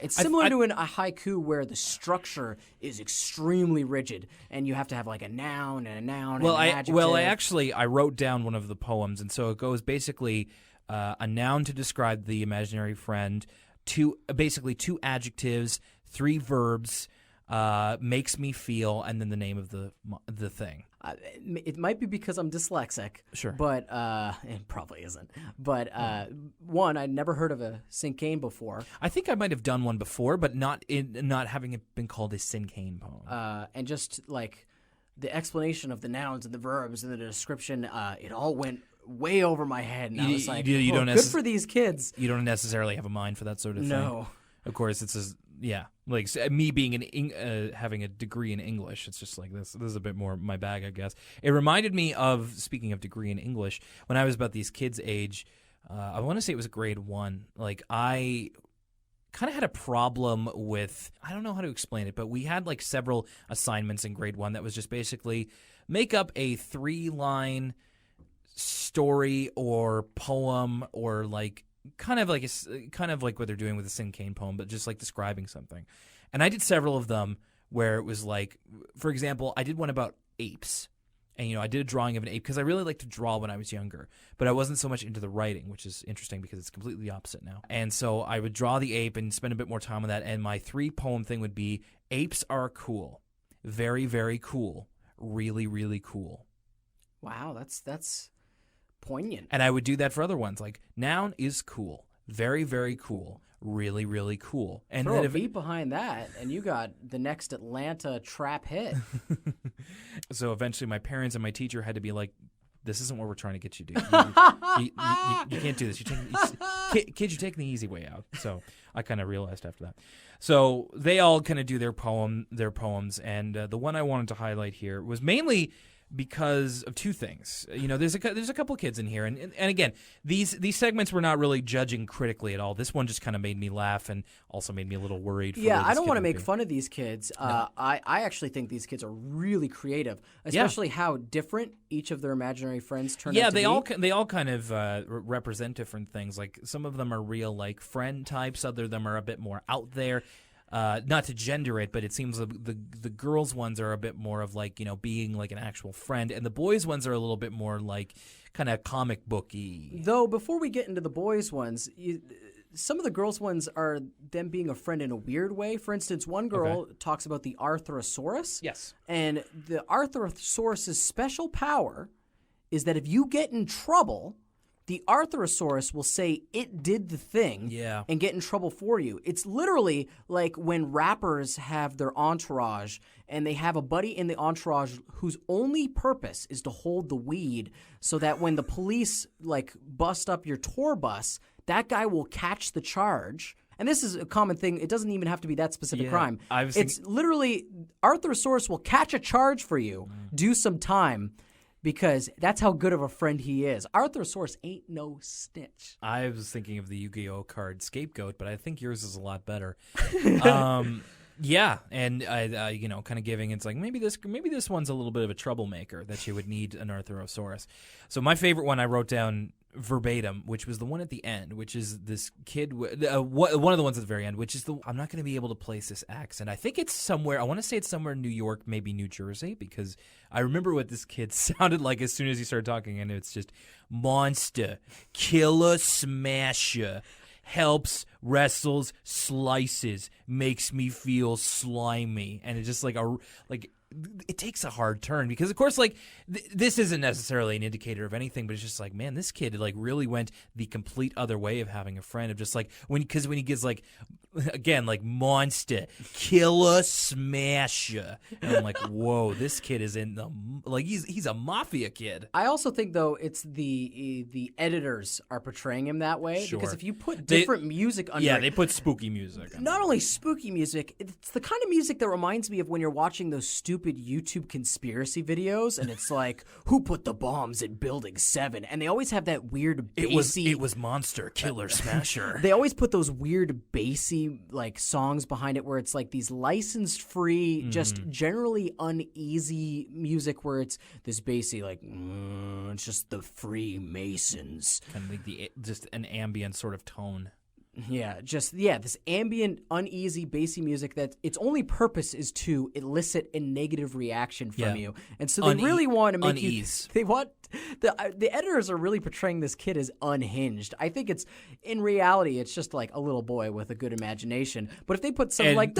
it's similar to a haiku where the structure is extremely rigid, and you have to have like a noun and a noun and an adjective. I wrote down one of the poems, and so it goes basically a noun to describe the imaginary friend, two adjectives, 3 verbs, makes me feel, and then the name of the thing. It might be because I'm dyslexic. Sure. But it probably isn't. But one, I'd never heard of a syncane before. I think I might have done one before, but not having it been called a syncane poem. And just like the explanation of the nouns and the verbs and the description, it all went way over my head. And I was like, good for these kids. You don't necessarily have a mind for that sort of thing. No. Of course, it's like me being having a degree in English. It's just like this is a bit more my bag, I guess. It reminded me of, speaking of degree in English, when I was about these kids' age. I want to say it was grade 1. Like I kind of had a problem with, I don't know how to explain it, but we had like several assignments in grade 1 that was just basically make up a 3-line story or poem or like. Kind of like what they're doing with the syncane poem, but just like describing something. And I did several of them where it was like, for example, I did one about apes. And, I did a drawing of an ape because I really liked to draw when I was younger. But I wasn't so much into the writing, which is interesting because it's completely opposite now. And so I would draw the ape and spend a bit more time on that. And my 3-poem thing would be, apes are cool. Very, very cool. Really, really cool. Wow, that's poignant. And I would do that for other ones, like noun is cool, very, very cool, really, really cool. And throw then a beat behind that, and you got the next Atlanta trap hit. So eventually my parents and my teacher had to be like, this isn't what we're trying to get you to do. You can't do this. Kids, you're taking the easy way out. So I kind of realized after that. So they all kind of do their poems, and the one I wanted to highlight here was mainly because of 2 things. There's a couple kids in here, and again, these segments were not really judging critically at all. This one just kind of made me laugh and also made me a little worried. I don't want to make fun of these kids. No. I actually think these kids are really creative, especially how different each of their imaginary friends turn out to be. Yeah, they all kind of represent different things. Like some of them are real like friend types, other of them are a bit more out there. Not to gender it, but it seems the girls' ones are a bit more of like, being like an actual friend, and the boys' ones are a little bit more like kind of comic booky. Though before we get into the boys' ones, some of the girls' ones are them being a friend in a weird way. For instance, one girl talks about the Arthrosaurus. Yes. And the Arthrosaurus's special power is that if you get in trouble, the Arthrosaurus will say it did the thing and get in trouble for you. It's literally like when rappers have their entourage and they have a buddy in the entourage whose only purpose is to hold the weed so that when the police like bust up your tour bus, that guy will catch the charge. And this is a common thing. It doesn't even have to be that specific crime. It's literally Arthrosaurus will catch a charge for you, do some time, because that's how good of a friend he is. Arthrosaurus ain't no snitch. I was thinking of the Yu-Gi-Oh card Scapegoat, but I think yours is a lot better. Yeah, and I kind of giving it's like maybe this one's a little bit of a troublemaker that you would need an Arthrosaurus. So my favorite one I wrote down verbatim, which was the one at the end, which is this kid. One of the ones at the very end, which is I'm not going to be able to place this accent. I think it's somewhere. I want to say it's somewhere in New York, maybe New Jersey, because I remember what this kid sounded like as soon as he started talking, and it's just monster, killer, smasher. Helps, wrestles, slices, makes me feel slimy, and it's just like it takes a hard turn because, of course, like this isn't necessarily an indicator of anything, but it's just like, man, this kid like really went the complete other way of having a friend of just like when he gets like again like monster, killer, smasher, and I'm like, whoa, this kid is in the like he's a mafia kid. I also think though it's the editors are portraying him that way because if you put different music under they put spooky music. Not only spooky music, it's the kind of music that reminds me of when you're watching those stupid YouTube conspiracy videos, and it's like, who put the bombs in Building 7? And they always have that weird bassy... It was Monster, Killer, Smasher. They always put those weird bassy like songs behind it where it's like these licensed-free, just generally uneasy music where it's this bassy like, it's just the Freemasons. Kind of like just an ambient sort of tone. Yeah, this ambient, uneasy, bassy music that its only purpose is to elicit a negative reaction from you. And so they really want to make unease. They want the editors are really portraying this kid as unhinged. I think it's in reality it's just like a little boy with a good imagination. But if they put some like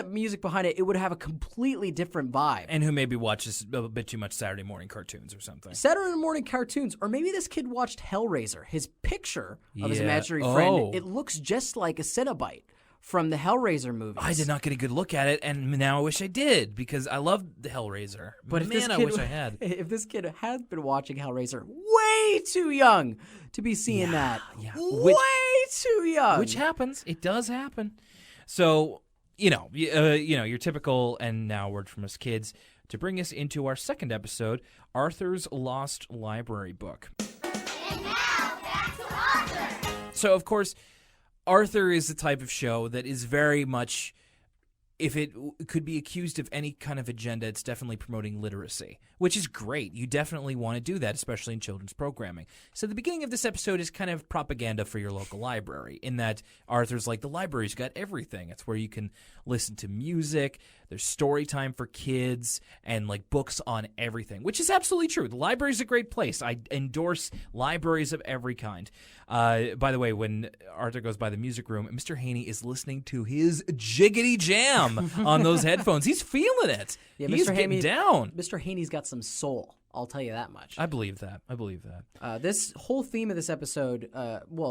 music behind it, it would have a completely different vibe. And who maybe watches a bit too much Saturday morning cartoons or something. Saturday morning cartoons, or maybe this kid watched Hellraiser. His picture of his imaginary friend, it looks just like a Cenobite from the Hellraiser movies. I did not get a good look at it, and now I wish I did because I love the Hellraiser. But I wish I had. If this kid had been watching Hellraiser way too young to be seeing that, way too young, which happens. It does happen. So your typical, and now word from us kids to bring us into our second episode, Arthur's Lost Library Book. And now back to Arthur. So of course, Arthur is the type of show that is very much, if it could be accused of any kind of agenda, it's definitely promoting literacy, which is great. You definitely want to do that, especially in children's programming. So the beginning of this episode is kind of propaganda for your local library, in that Arthur's like, the library's got everything. It's where you can listen to music, there's story time for kids, and like books on everything, which is absolutely true. The library's a great place. I endorse libraries of every kind. By the way, when Arthur goes by the music room, Mr. Haney is listening to his jiggity jam on those headphones. He's feeling it. Yeah, He's getting down. Mr. Haney's got some soul. I'll tell you that much. I believe that. This whole theme of this episode,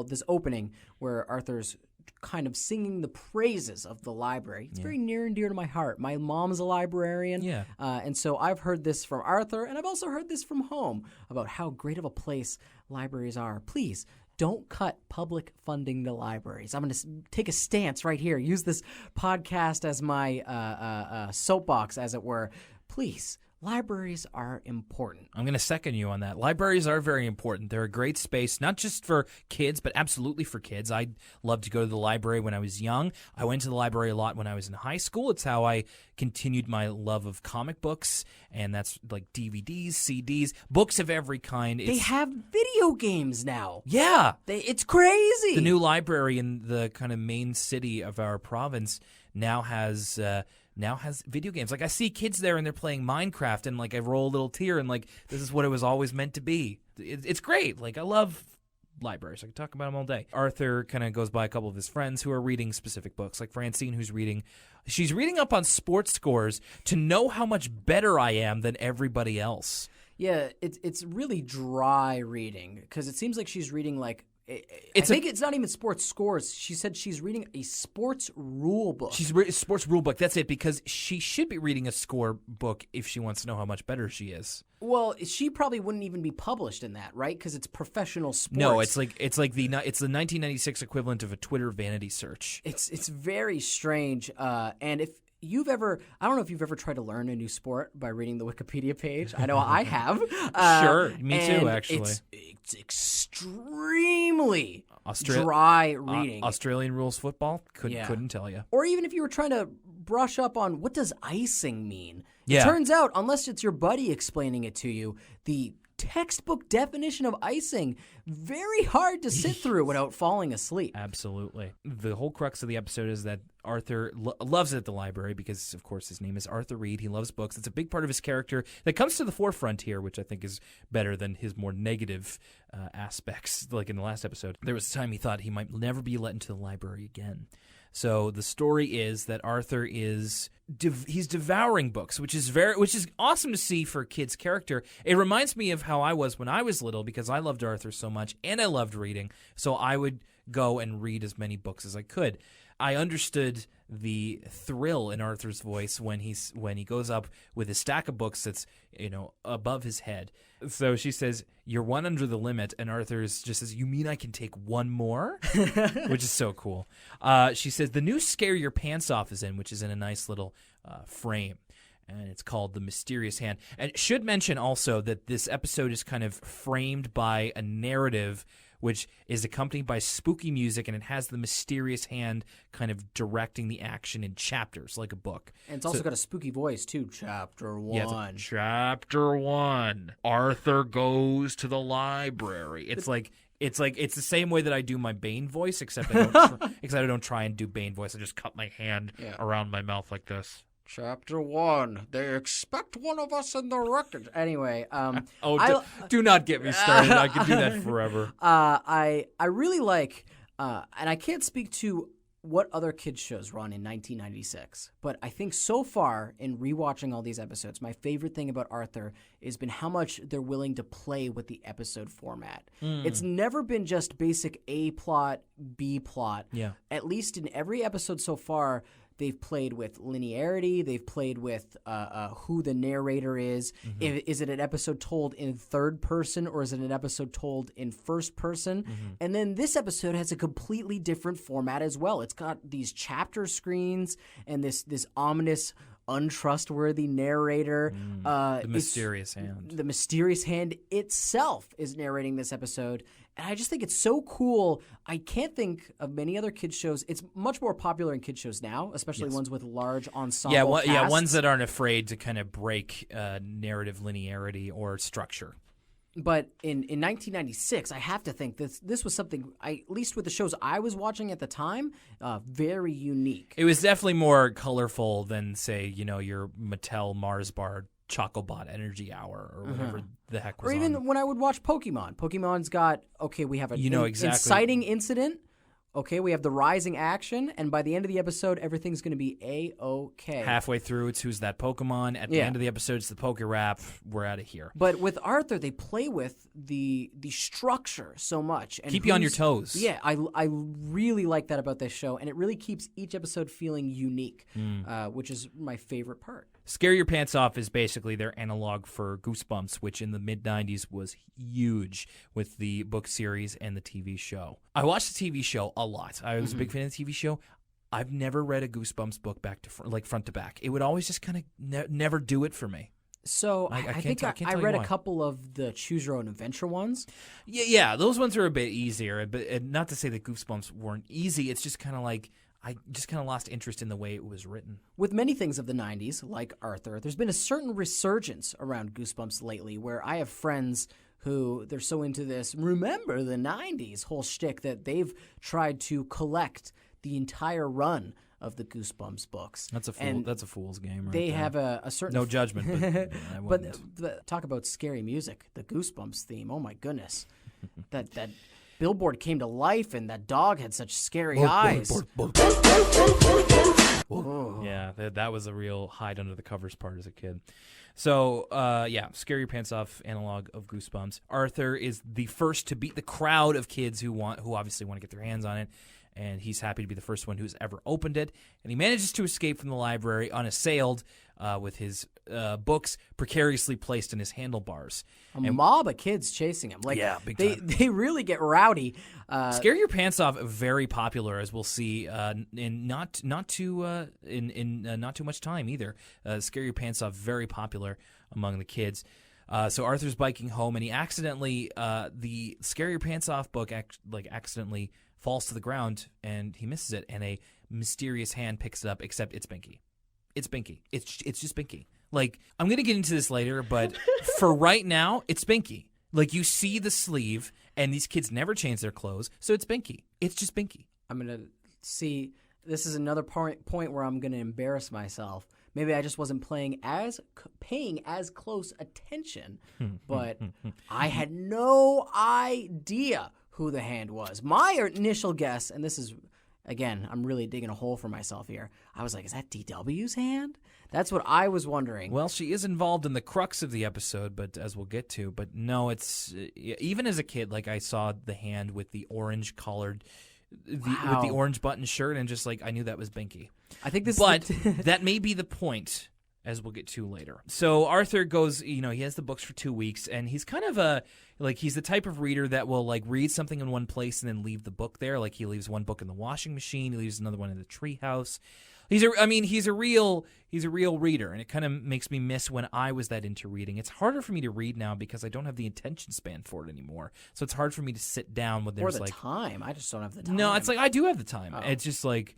this opening where Arthur's kind of singing the praises of the library. It's very near and dear to my heart. My mom's a librarian, and so I've heard this from Arthur, and I've also heard this from home about how great of a place libraries are. Please, don't cut public funding to libraries. I'm going to take a stance right here. Use this podcast as my soapbox, as it were. Please, libraries are important. I'm going to second you on that. Libraries are very important. They're a great space, not just for kids, but absolutely for kids. I loved to go to the library when I was young. I went to the library a lot when I was in high school. It's how I continued my love of comic books, and that's like DVDs, CDs, books of every kind. They have video games now. Yeah. It's crazy. The new library in the kind of main city of our province now has video games. Like, I see kids there and they're playing Minecraft, and like I roll a little tear, and like, this is what it was always meant to be. It's great. Like, I love libraries. I can talk about them all day. Arthur kind of goes by a couple of his friends who are reading specific books, like Francine, she's reading up on sports scores to know how much better I am than everybody else. Yeah, it's really dry reading because it seems like she's reading like I think it's not even sports scores. She said she's reading a sports rule book. She's reading a sports rule book. That's it, because she should be reading a score book if she wants to know how much better she is. Well, she probably wouldn't even be published in that, right? Because it's professional sports. No, it's the 1996 equivalent of a Twitter vanity search. It's very strange. And if you've ever, I don't know if you've ever tried to learn a new sport by reading the Wikipedia page. I know I have. Sure, me too, actually. It's extremely Austra- dry reading. Australian rules football? Couldn't tell you. Or even if you were trying to brush up on what does icing mean. Yeah. It turns out, unless it's your buddy explaining it to you, the textbook definition of icing, very hard to sit through without falling asleep. Absolutely. The whole crux of the episode is that Arthur loves it at the library because, of course, his name is Arthur Reed. He loves books. It's a big part of his character that comes to the forefront here, which I think is better than his more negative aspects. Like in the last episode, there was a time he thought he might never be let into the library again. So the story is that Arthur is he's devouring books, which is awesome to see for a kid's character. It reminds me of how I was when I was little because I loved Arthur so much and I loved reading. So I would go and read as many books as I could. I understood the thrill in Arthur's voice when he goes up with a stack of books that's above his head. So she says, "You're one under the limit," and Arthur just says, "You mean I can take one more?" Which is so cool. She says the new "Scare Your Pants Off" is in, which is in a nice little frame. And it's called The Mysterious Hand. And should mention also that this episode is kind of framed by a narrative which is accompanied by spooky music, and it has the mysterious hand kind of directing the action in chapters, like a book. And it's also got a spooky voice, too. Chapter 1. Yeah, Chapter 1. Arthur goes to the library. It's the same way that I do my Bane voice, except I don't try and do Bane voice. I just cut my hand around my mouth like this. Chapter 1. They expect one of us in the wreckage. Anyway, do not get me started. I could do that forever. I really like, and I can't speak to what other kids shows run in 1996, but I think so far in rewatching all these episodes, my favorite thing about Arthur has been how much they're willing to play with the episode format. It's never been just basic A plot, B plot. Yeah. At least in every episode so far, they've played with linearity. They've played with who the narrator is. Mm-hmm. Is it an episode told in third person or is it an episode told in first person? Mm-hmm. And then this episode has a completely different format as well. It's got these chapter screens and this ominous, untrustworthy narrator. The mysterious hand. The mysterious hand itself is narrating this episode. And I just think it's so cool. I can't think of many other kids shows. It's much more popular in kids shows now, especially ones with large ensemble casts. Ones that aren't afraid to kind of break narrative linearity or structure. But in 1996, I have to think this was something, at least with the shows I was watching at the time, very unique. It was definitely more colorful than, say, your Mattel Mars Bar Chocobot Energy Hour or whatever the heck was Or even on. when I would watch Pokemon. Pokemon's got, we have an inciting incident. Okay, we have the rising action, and by the end of the episode, everything's going to be A-OK. Halfway through, it's who's that Pokemon. At the end of the episode, it's the Poke Rap. We're out of here. But with Arthur, they play with the structure so much. And keep you on your toes. Yeah, I really like that about this show, and it really keeps each episode feeling unique, which is my favorite part. Scare Your Pants Off is basically their analog for Goosebumps, which in the mid-90s was huge with the book series and the TV show. I watched the TV show a lot. I was a big fan of the TV show. I've never read a Goosebumps book back to front to back. It would always just kind of never do it for me. So I think I read a couple of the Choose Your Own Adventure ones. Yeah, those ones are a bit easier. But not to say that Goosebumps weren't easy. It's just kind of like I just kind of lost interest in the way it was written. With many things of the 90s, like Arthur, there's been a certain resurgence around Goosebumps lately where I have friends who they're so into this remember the 90s whole shtick that they've tried to collect the entire run of the Goosebumps books. That's a fool's game, right? They there. have a certain... No judgment, but but talk about scary music. The Goosebumps theme, oh my goodness. that billboard came to life and that dog had such scary eyes. Yeah, that was a real hide under the covers part as a kid. So, Scare Your Pants Off analog of Goosebumps. Arthur is the first to beat the crowd of kids who obviously want to get their hands on it, and he's happy to be the first one who's ever opened it. And he manages to escape from the library unassailed with his books precariously placed in his handlebars. Mob of kids chasing him. Like, yeah, big time. They really get rowdy. Scare Your Pants Off, very popular, as we'll see in not too much time either. Scare Your Pants Off, very popular among the kids. So Arthur's biking home, and he accidentally the Scare Your Pants Off book accidentally falls to the ground, and he misses it, and a mysterious hand picks it up. Except it's Binky. It's Binky. It's just Binky. Like, I'm gonna get into this later, but for right now, it's Binky. Like, you see the sleeve, and these kids never change their clothes, so it's Binky. It's just Binky. I'm going to see, this is another point where I'm going to embarrass myself. Maybe I just wasn't paying as close attention, but I had no idea who the hand was. My initial guess, and this is, again, I'm really digging a hole for myself here. I was like, is that DW's hand? That's what I was wondering. Well, she is involved in the crux of the episode, but as we'll get to. But no, it's even as a kid, like, I saw the hand with the orange collared, with the orange button shirt, and just like I knew that was Binky. I think this, but that may be the point, as we'll get to later. So Arthur goes, he has the books for 2 weeks, and he's kind of he's the type of reader that will like read something in one place and then leave the book there. Like, he leaves one book in the washing machine, he leaves another one in the treehouse. He's a real reader, and it kind of makes me miss when I was that into reading. It's harder for me to read now because I don't have the attention span for it anymore. So it's hard for me to sit down when there's time. I just don't have the time. No, it's like I do have the time. Oh. It's just like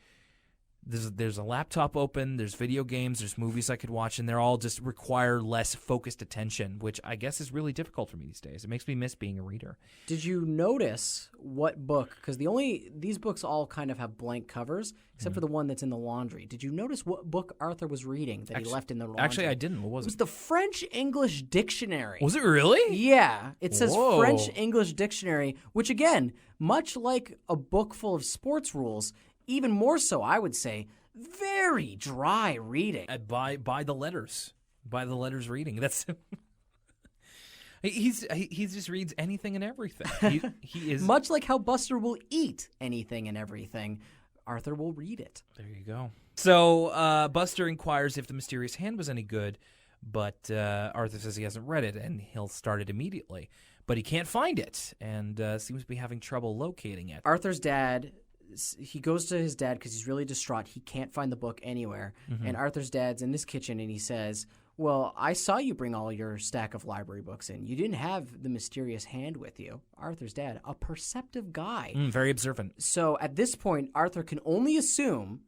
there's a laptop open, there's video games, there's movies I could watch, and they're all just require less focused attention, which I guess is really difficult for me these days. It makes me miss being a reader. Did you notice what book, because these books all kind of have blank covers, except for the one that's in the laundry. Did you notice what book Arthur was reading that he left in the laundry? Actually, I didn't. What was it? It was the French-English Dictionary. Was it really? Yeah. It says Whoa. French-English Dictionary, which, again, much like a book full of sports rules, even more so, I would say, very dry reading. By the letters. By the letters reading. That's he just reads anything and everything. He is much like how Buster will eat anything and everything. Arthur will read it. There you go. So Buster inquires if the mysterious hand was any good, but Arthur says he hasn't read it, and he'll start it immediately. But he can't find it, and seems to be having trouble locating it. Arthur's dad, he goes to his dad because he's really distraught. He can't find the book anywhere. Mm-hmm. And Arthur's dad's in his kitchen, and he says, well, I saw you bring all your stack of library books in. You didn't have the mysterious hand with you. Arthur's dad, a perceptive guy. Very observant. So at this point, Arthur can only assume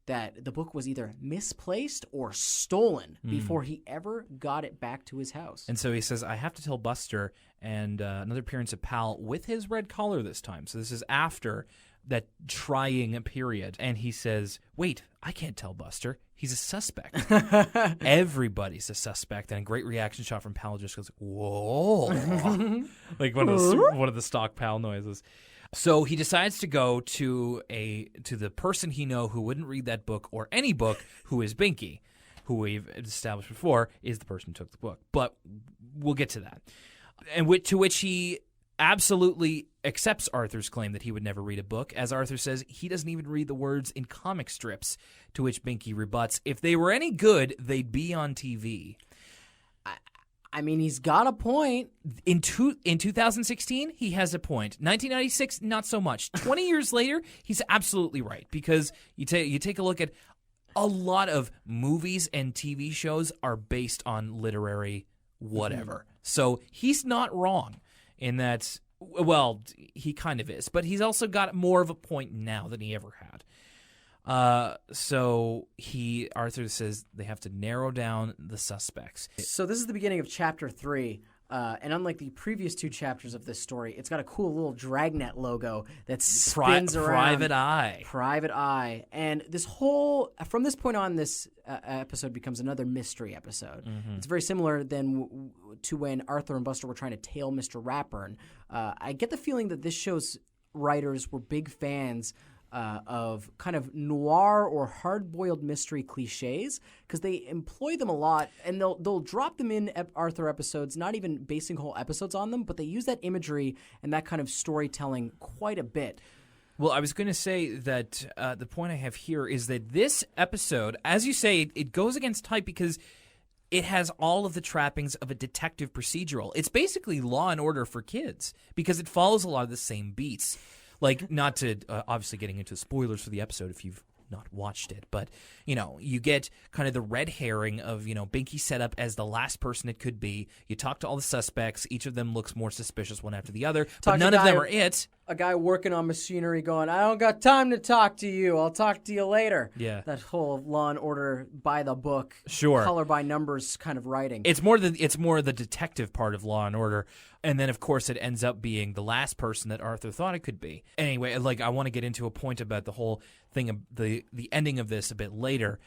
that the book was either misplaced or stolen before he ever got it back to his house. And so he says, I have to tell Buster, and another appearance of Pal with his red collar this time. So this is after that trying period. And he says, wait, I can't tell Buster. He's a suspect. Everybody's a suspect. And a great reaction shot from Pal just goes, whoa. Like one of the stock Pal noises. So he decides to go to the person he know who wouldn't read that book or any book, who is Binky, who we've established before is the person who took the book. But we'll get to that. And to which he absolutely accepts Arthur's claim that he would never read a book, as Arthur says he doesn't even read the words in comic strips, to which Binky rebuts, if they were any good, they'd be on TV. I mean, he's got a point. In 2016, he has a point. 1996, not so much. 20 years later, he's absolutely right, because you take a look at a lot of movies and TV shows are based on literary whatever. So he's not wrong in that, well, he kind of is, but he's also got more of a point now than he ever had. So Arthur says they have to narrow down the suspects. So this is the beginning of chapter 3. And unlike the previous 2 chapters of this story, it's got a cool little Dragnet logo that spins around. Private Eye. And from this point on, this episode becomes another mystery episode. Mm-hmm. It's very similar to when Arthur and Buster were trying to tail Mr. Ratburn. I get the feeling that this show's writers were big fans of kind of noir or hard-boiled mystery cliches because they employ them a lot, and they'll drop them in Arthur episodes, not even basing whole episodes on them, but they use that imagery and that kind of storytelling quite a bit. Well, I was going to say that the point I have here is that this episode, as you say, it goes against type because it has all of the trappings of a detective procedural. It's basically Law and Order for kids because it follows a lot of the same beats. Like, not to obviously getting into spoilers for the episode if you've not watched it, but, you get kind of the red herring of, Binky set up as the last person it could be. You talk to all the suspects. Each of them looks more suspicious one after the other, but none of them are it. A guy working on machinery going, I don't got time to talk to you. I'll talk to you later. Yeah. That whole Law and Order by the book, sure, color by numbers kind of writing. It's more the detective part of Law and Order. And then, of course, it ends up being the last person that Arthur thought it could be. Anyway, I want to get into a point about the whole thing of the ending of this a bit later.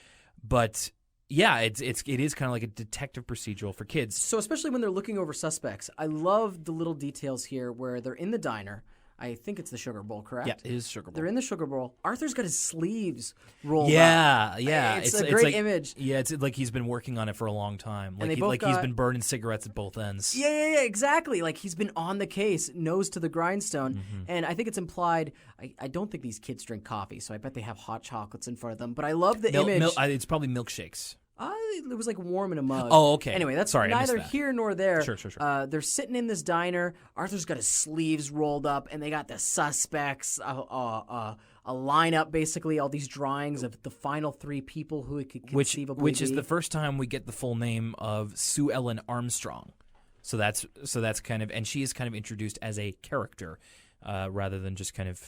But yeah, it is kind of like a detective procedural for kids. So especially when they're looking over suspects, I love the little details here where they're in the diner. I think it's the Sugar Bowl, correct? Yeah, it is Sugar Bowl. They're in the Sugar Bowl. Arthur's got his sleeves rolled up. Yeah. It's a great image. Yeah, it's like he's been working on it for a long time. And He's been burning cigarettes at both ends. Yeah, exactly. Like he's been on the case, nose to the grindstone. Mm-hmm. And I think it's implied, I don't think these kids drink coffee, so I bet they have hot chocolates in front of them. But I love the image. It's probably milkshakes. It was like warm in a mug. Oh, okay. Anyway, that's neither here nor there. Sure. They're sitting in this diner. Arthur's got his sleeves rolled up, and they got the suspects, a lineup, basically, all these drawings of the final three people who it could conceivably which be. is the first time we get the full name of Sue Ellen Armstrong. So that's kind of, and she is kind of introduced as a character rather than just kind of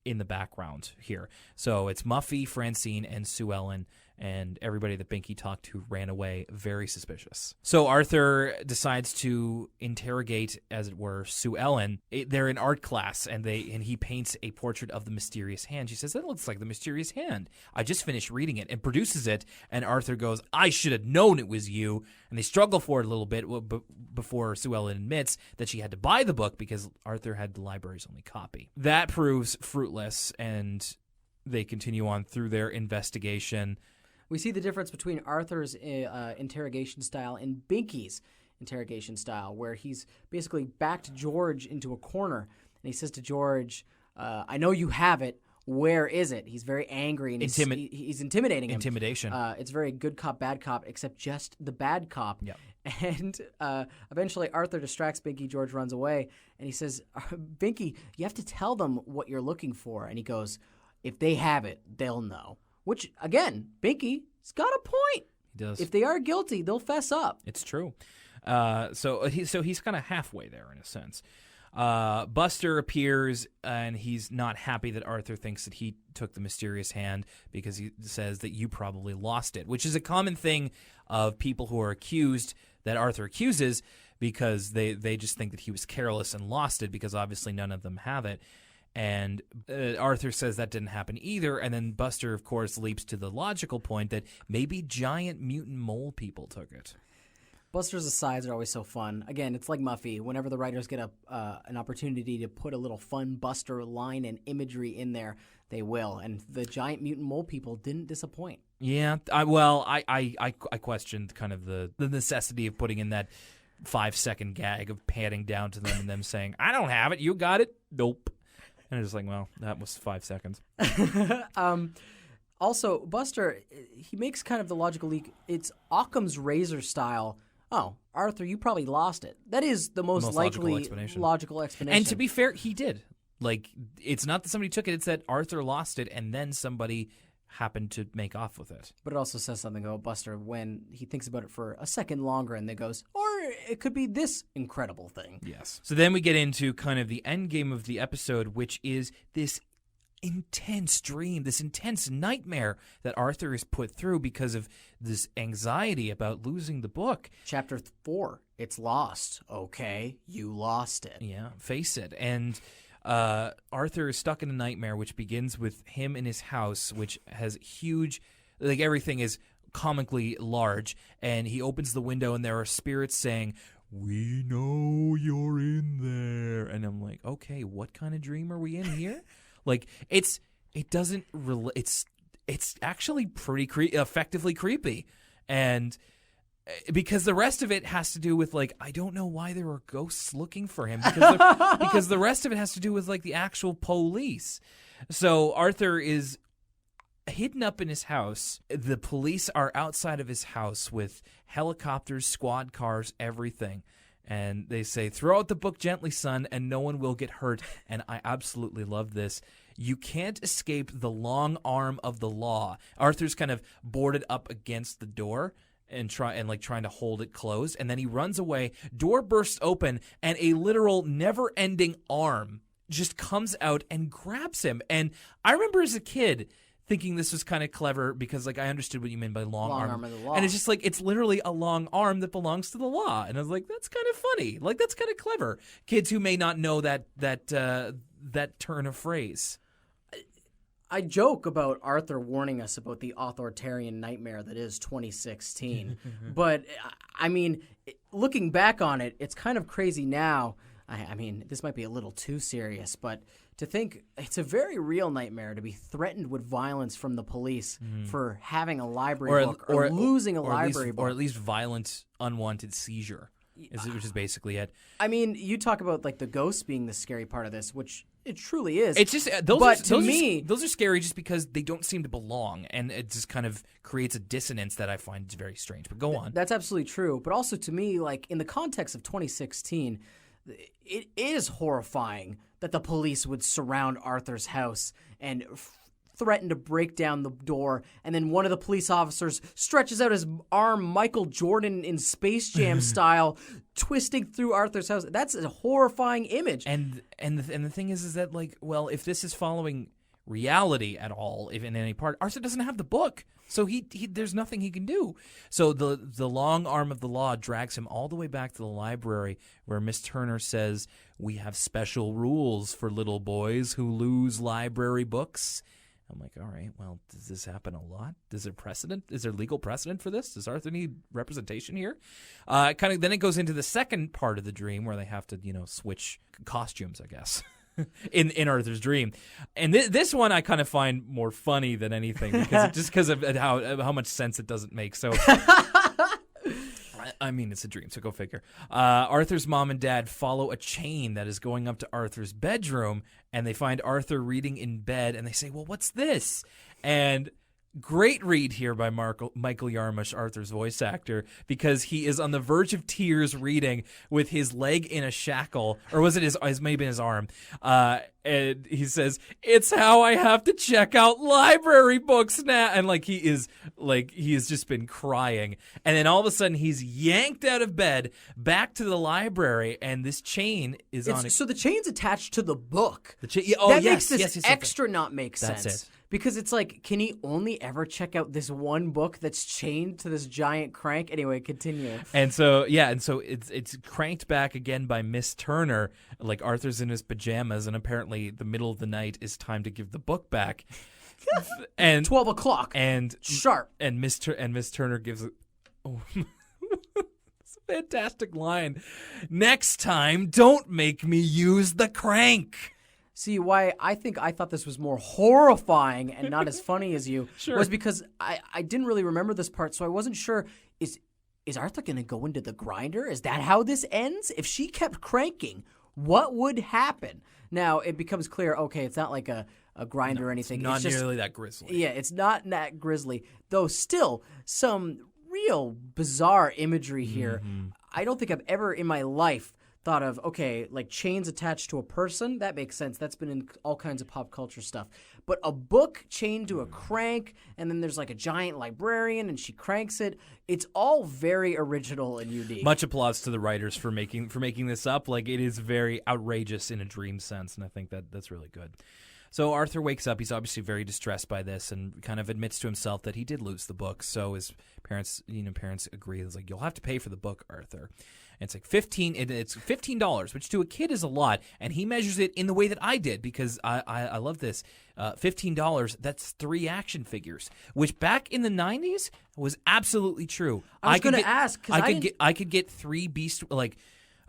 in the background here. So it's Muffy, Francine, and Sue Ellen, and everybody that Binky talked to ran away very suspicious. So Arthur decides to interrogate, as it were, Sue Ellen. They're in art class, and he paints a portrait of the mysterious hand. She says, that looks like the mysterious hand. I just finished reading it, and produces it, and Arthur goes, I should have known it was you. And they struggle for it a little bit before Sue Ellen admits that she had to buy the book because Arthur had the library's only copy. That proves fruitless, and they continue on through their investigation. We see the difference between Arthur's interrogation style and Binky's interrogation style, where he's basically backed George into a corner, and he says to George, I know you have it. Where is it? He's very angry, and he's intimidating him. Intimidation. It's very good cop, bad cop, except just the bad cop. Yep. And eventually Arthur distracts Binky. George runs away, and he says, Binky, you have to tell them what you're looking for. And he goes, if they have it, they'll know. Which, again, Binky's got a point. He does. If they are guilty, they'll fess up. It's true. So he's kind of halfway there in a sense. Buster appears, and he's not happy that Arthur thinks that he took the mysterious hand because he says that you probably lost it, which is a common thing of people who are accused that Arthur accuses because they just think that he was careless and lost it because obviously none of them have it. And Arthur says that didn't happen either, and then Buster, of course, leaps to the logical point that maybe giant mutant mole people took it. Buster's asides are always so fun. Again, it's like Muffy. Whenever the writers get an opportunity to put a little fun Buster line and imagery in there, they will. And the giant mutant mole people didn't disappoint. Yeah, I questioned kind of the necessity of putting in that 5-second gag of panning down to them and them saying, I don't have it, you got it? Nope. And it's like, well, that was 5 seconds. Also, Buster, he makes kind of the logical leak. It's Occam's razor style. Oh, Arthur, you probably lost it. That is the most likely logical explanation. And to be fair, he did. Like, it's not that somebody took it. It's that Arthur lost it, and then somebody happened to make off with it. But it also says something about Buster when he thinks about it for a second longer and then goes, or it could be this incredible thing. Yes. So then we get into kind of the end game of the episode, which is this intense dream, this intense nightmare that Arthur is put through because of this anxiety about losing the book. Chapter 4, it's lost. Okay, you lost it. Yeah, face it. And Arthur is stuck in a nightmare which begins with him in his house, which has huge, like everything is comically large, and he opens the window and there are spirits saying, we know you're in there. And I'm like, okay, what kind of dream are we in here? Like, it's it doesn't it's actually pretty effectively creepy, and because the rest of it has to do with like I don't know why there were ghosts looking for him because the rest of it has to do with like the actual police. So Arthur is hidden up in his house. The police are outside of his house with helicopters, squad cars, everything. And they say, throw out the book gently, son, and no one will get hurt. And I absolutely love this. You can't escape the long arm of the law. Arthur's kind of boarded up against the door and trying to hold it closed. And then he runs away. Door bursts open, and a literal never-ending arm just comes out and grabs him. And I remember as a kid thinking this was kind of clever because, like, I understood what you meant by long arm of the law. And it's just like, it's literally a long arm that belongs to the law. And I was like, that's kind of funny. Like, that's kind of clever. Kids who may not know that turn of phrase. I joke about Arthur warning us about the authoritarian nightmare that is 2016. But, I mean, looking back on it, it's kind of crazy now. I mean, this might be a little too serious, but to think it's a very real nightmare to be threatened with violence from the police for having a library book or losing a library book. Or at least violent, unwanted seizure, which is basically it. I mean, you talk about like the ghosts being the scary part of this, which it truly is. It's just those are scary just because they don't seem to belong, and it just kind of creates a dissonance that I find very strange. But go on. That's absolutely true. But also to me, like in the context of 2016, it is horrifying that the police would surround Arthur's house and threaten to break down the door, and then one of the police officers stretches out his arm, Michael Jordan in Space Jam style, twisting through Arthur's house. That's a horrifying image. And the thing is that, like, well, if this is following reality at all, if in any part, Arthur doesn't have the book, so he there's nothing he can do. So the long arm of the law drags him all the way back to the library, where Miss Turner says, we have special rules for little boys who lose library books. I'm like, all right, well, does this happen a lot? Is there legal precedent for this? Does Arthur need representation here? Then it goes into the second part of the dream where they have to, switch costumes, I guess. in Arthur's dream, and this one I kind of find more funny than anything because of how much sense it doesn't make. So, I mean, it's a dream, so go figure. Arthur's mom and dad follow a chain that is going up to Arthur's bedroom, and they find Arthur reading in bed, and they say, "Well, what's this?" And great read here by Michael Yarmush, Arthur's voice actor, because he is on the verge of tears reading with his leg in a shackle, or was it his maybe his arm? And he says, "It's how I have to check out library books now," and he has just been crying, and then all of a sudden he's yanked out of bed back to the library, and this chain is on it. So the chain's attached to the book. Makes this extra not make sense. That's it. Because it's like, can he only ever check out this one book that's chained to this giant crank? Anyway, continue. And so it's cranked back again by Miss Turner. Like Arthur's in his pajamas, and apparently the middle of the night is time to give the book back. And 12 o'clock and sharp. And Miss Turner gives it. Oh. It's a fantastic line. Next time, don't make me use the crank. See, why I thought this was more horrifying and not as funny as you Sure. was because I didn't really remember this part, so I wasn't sure, is Arthur going to go into the grinder? Is that how this ends? If she kept cranking, what would happen? Now, it becomes clear, okay, it's not like a grinder or anything. It's not just, nearly that grisly. Yeah, it's not that grisly, though still some real bizarre imagery here. Mm-hmm. I don't think I've ever in my life thought of, okay, like chains attached to a person, that makes sense. That's been in all kinds of pop culture stuff. But a book chained to a crank, and then there's like a giant librarian, and she cranks it. It's all very original and unique. Much applause to the writers for making this up. Like, it is very outrageous in a dream sense, and I think that's really good. So Arthur wakes up. He's obviously very distressed by this and kind of admits to himself that he did lose the book. So his parents agree. It's like, you'll have to pay for the book, Arthur. And it's like it's $15, which to a kid is a lot. And he measures it in the way that I did because I love this. $15, that's 3 action figures, which back in the 90s was absolutely true. I was going to ask. I could get 3 beast.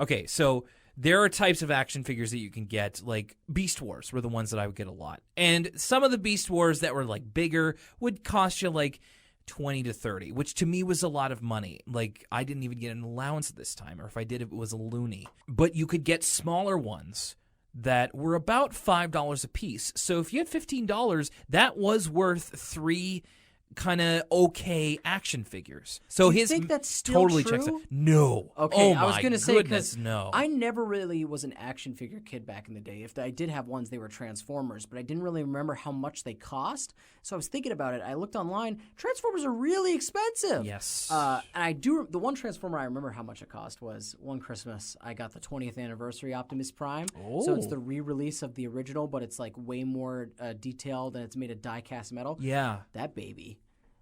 Okay, so there are types of action figures that you can get, like Beast Wars were the ones that I would get a lot. And some of the Beast Wars that were like bigger would cost you like 20 to 30, which to me was a lot of money. Like, I didn't even get an allowance at this time, or if I did, it was a loony. But you could get smaller ones that were about $5 a piece. So if you had $15, that was worth 3 kind of okay action figures. So Do you his think that's still totally true? checks out. No. Okay, Oh I was my going to say, goodness, because no. I never really was an action figure kid back in the day. If I did have ones, they were Transformers, but I didn't really remember how much they cost. So I was thinking about it. I looked online. Transformers are really expensive. Yes. And I do. The one Transformer I remember how much it cost was one Christmas. I got the 20th anniversary Optimus Prime. So it's Oh. the re-release of the original, but it's like way more detailed, and it's made of die-cast metal. Yeah. That baby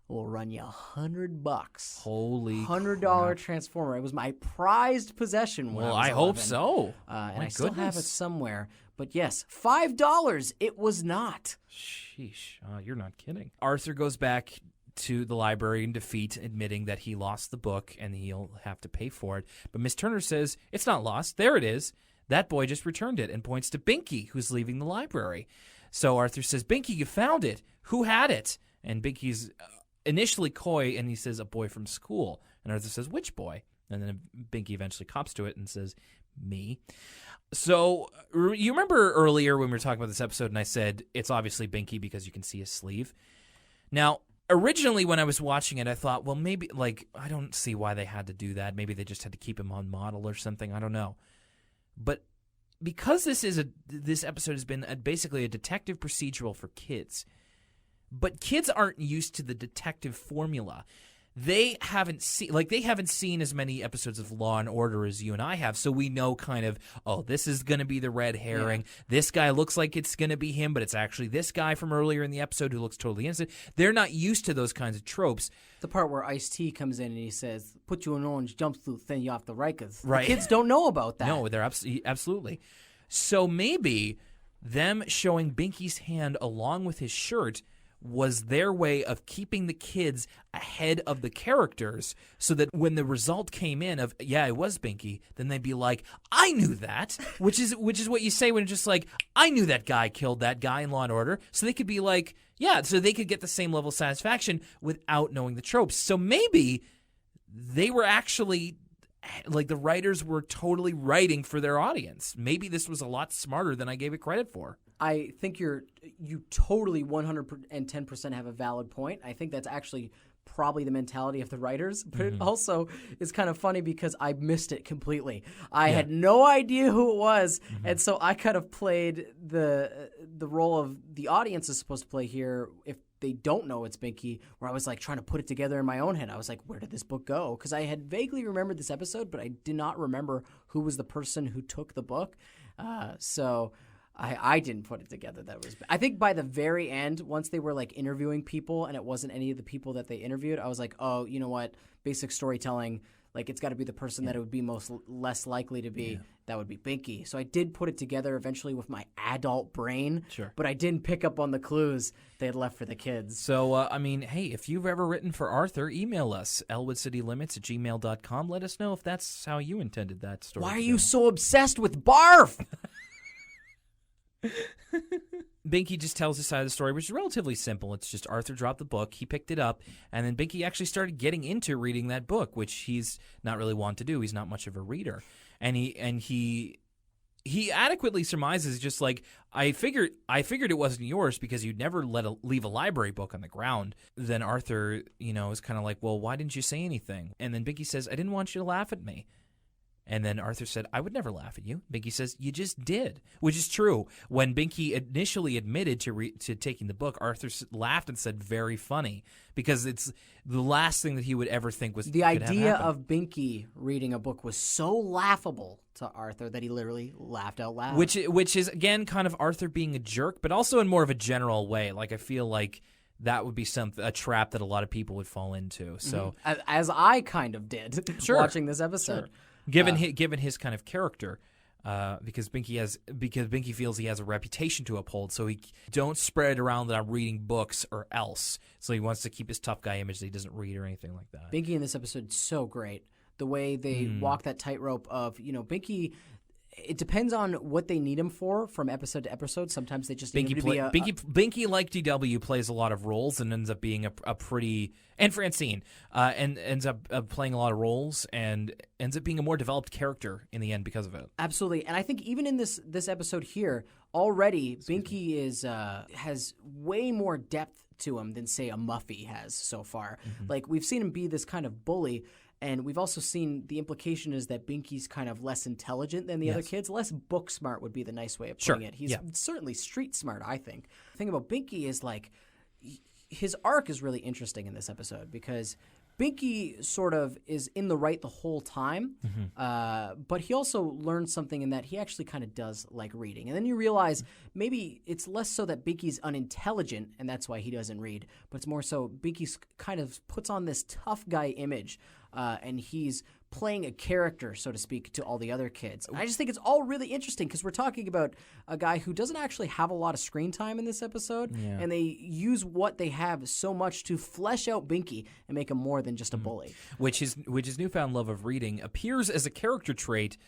will run you $100. Holy $100 crap. Transformer. It was my prized possession when Well, I was I hope 11. so. And My I still have it goodness. somewhere. But yes, $5. It was not. Sheesh. You're not kidding. Arthur goes back to the library in defeat, admitting that he lost the book and he'll have to pay for it. But Miss Turner says, it's not lost. There it is. That boy just returned it, and points to Binky, who's leaving the library. So Arthur says, Binky, you found it. Who had it? And Binky's initially coy, and he says, a boy from school. And Arthur says, which boy? And then Binky eventually cops to it and says, me. So you remember earlier when we were talking about this episode, and I said, it's obviously Binky because you can see his sleeve. Now, originally when I was watching it, I thought, well, maybe, like, I don't see why they had to do that. Maybe they just had to keep him on model or something. I don't know. But because this episode has been basically a detective procedural for kids, but kids aren't used to the detective formula. They haven't seen as many episodes of Law and Order as you and I have, so we know kind of, oh, this is going to be the red herring. Yeah. This guy looks like it's going to be him, but it's actually this guy from earlier in the episode who looks totally innocent. They're not used to those kinds of tropes. The part where Ice-T comes in and he says, put you in an orange jumpsuit, send you off the Rikers. Right. The kids don't know about that. No, they're absolutely. So maybe them showing Binky's hand along with his shirt was their way of keeping the kids ahead of the characters, so that when the result came in of, yeah, it was Binky, then they'd be like, I knew that, which is what you say when it's just like, I knew that guy killed that guy in Law & Order, so they could be like, yeah, so they could get the same level of satisfaction without knowing the tropes. So maybe they were actually, like, the writers were totally writing for their audience. Maybe this was a lot smarter than I gave it credit for. I think you totally 110% have a valid point. I think that's actually probably the mentality of the writers, but it also is kind of funny because I missed it completely. I had no idea who it was, and so I kind of played the role of the audience is supposed to play here if they don't know it's Binky, where I was like trying to put it together in my own head. I was like, where did this book go? Because I had vaguely remembered this episode, but I did not remember who was the person who took the book. So I didn't put it together. I think by the very end, once they were like interviewing people and it wasn't any of the people that they interviewed, I was like, oh, you know what? Basic storytelling, like it's got to be the person that it would be less likely to be. Yeah. That would be Binky. So I did put it together eventually with my adult brain, but I didn't pick up on the clues they had left for the kids. So, I mean, hey, if you've ever written for Arthur, email us, elwoodcitylimits@gmail.com. Let us know if that's how you intended that story. Why are you so obsessed with BARF? Binky just tells his side of the story, which is relatively simple. It's just Arthur dropped the book, he picked it up, and then Binky actually started getting into reading that book, which he's not really want to do. He's not much of a reader. And he adequately surmises, just like, I figured it wasn't yours because you'd never leave a library book on the ground. Then Arthur, is kind of like, well, why didn't you say anything? And then Binky says, I didn't want you to laugh at me. And then Arthur said, I would never laugh at you. Binky says, you just did, which is true. When Binky initially admitted to taking the book, Arthur laughed and said, very funny, because it's the last thing that he would ever think was the idea of Binky reading a book was so laughable to Arthur that he literally laughed out loud. Which is, again, kind of Arthur being a jerk, but also in more of a general way. Like, I feel like that would be a trap that a lot of people would fall into. So, as I kind of did watching this episode. Sure. Given his kind of character, because Binky feels he has a reputation to uphold, so he don't spread around that I'm reading books or else. So he wants to keep his tough guy image that he doesn't read or anything like that. Binky in this episode is so great. The way they walk that tightrope of, Binky, It depends on what they need him for from episode to episode. Sometimes they just need him to be Binky, like DW, plays a lot of roles and ends up being a pretty – and Francine and ends up playing a lot of roles and ends up being a more developed character in the end because of it. Absolutely. And I think even in this episode here, already Binky has way more depth to him than, say, a Muffy has so far. Mm-hmm. Like, we've seen him be this kind of bully. And we've also seen the implication is that Binky's kind of less intelligent than the other kids. Less book smart would be the nice way of putting it. He's certainly street smart, I think. The thing about Binky is, like, his arc is really interesting in this episode because Binky sort of is in the right the whole time, but he also learns something in that he actually kind of does like reading. And then you realize maybe it's less so that Binky's unintelligent and that's why he doesn't read, but it's more so Binky kind of puts on this tough guy image and he's playing a character, so to speak, to all the other kids. And I just think it's all really interesting because we're talking about a guy who doesn't actually have a lot of screen time in this episode, and they use what they have so much to flesh out Binky and make him more than just a bully. Which his newfound love of reading appears as a character trait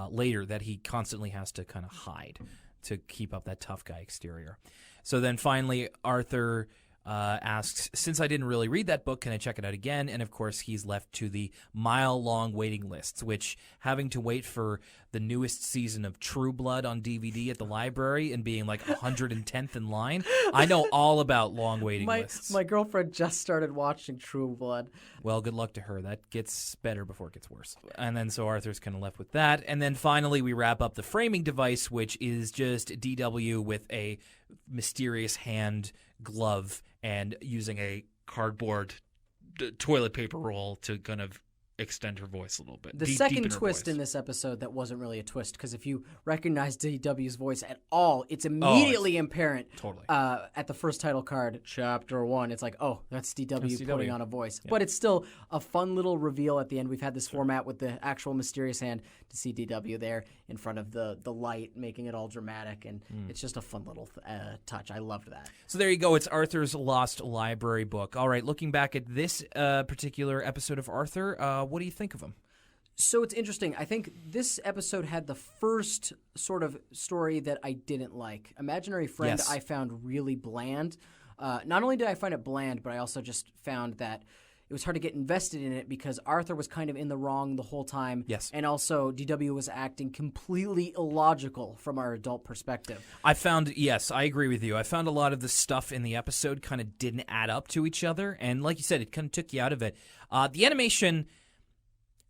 later that he constantly has to kind of hide to keep up that tough guy exterior. So then finally Arthur asks, since I didn't really read that book, can I check it out again? And, of course, he's left to the mile-long waiting lists, which having to wait for the newest season of True Blood on DVD at the library and being like 110th in line, I know all about long waiting lists. My girlfriend just started watching True Blood. Well, good luck to her. That gets better before it gets worse. And then so Arthur's kind of left with that. And then finally we wrap up the framing device, which is just DW with a mysterious hand glove and using a cardboard toilet paper roll to kind of extend her voice a little bit. The second twist in this episode that wasn't really a twist, because if you recognize DW's voice at all, it's immediately apparent. Totally. At the first title card, Chapter 1, it's like, oh, that's DW putting on a voice. Yeah. But it's still a fun little reveal at the end. We've had this format with the actual mysterious hand to see DW there in front of the light, making it all dramatic, and it's just a fun little touch. I loved that. So there you go. It's Arthur's Lost Library book. All right, looking back at this particular episode of Arthur, what do you think of him? So it's interesting. I think this episode had the first sort of story that I didn't like. Imaginary Friend I found really bland. Not only did I find it bland, but I also just found that it was hard to get invested in it because Arthur was kind of in the wrong the whole time. Yes. And also DW was acting completely illogical from our adult perspective. I agree with you. I found a lot of the stuff in the episode kind of didn't add up to each other. And like you said, it kind of took you out of it. The animation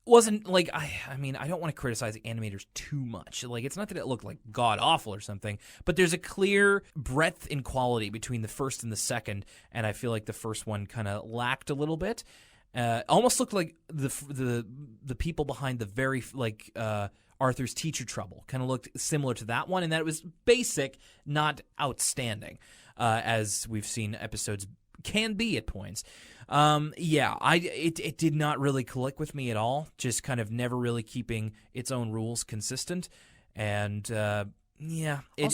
wasn't like, I mean, I don't want to criticize the animators too much. Like, it's not that it looked like god-awful or something, but there's a clear breadth in quality between the first and the second, and I feel like the first one kind of lacked a little bit. Almost looked like the people behind the very, like, Arthur's Teacher Trouble kind of looked similar to that one, and that it was basic, not outstanding, as we've seen episodes can be at points. It did not really click with me at all. Just kind of never really keeping its own rules consistent, and also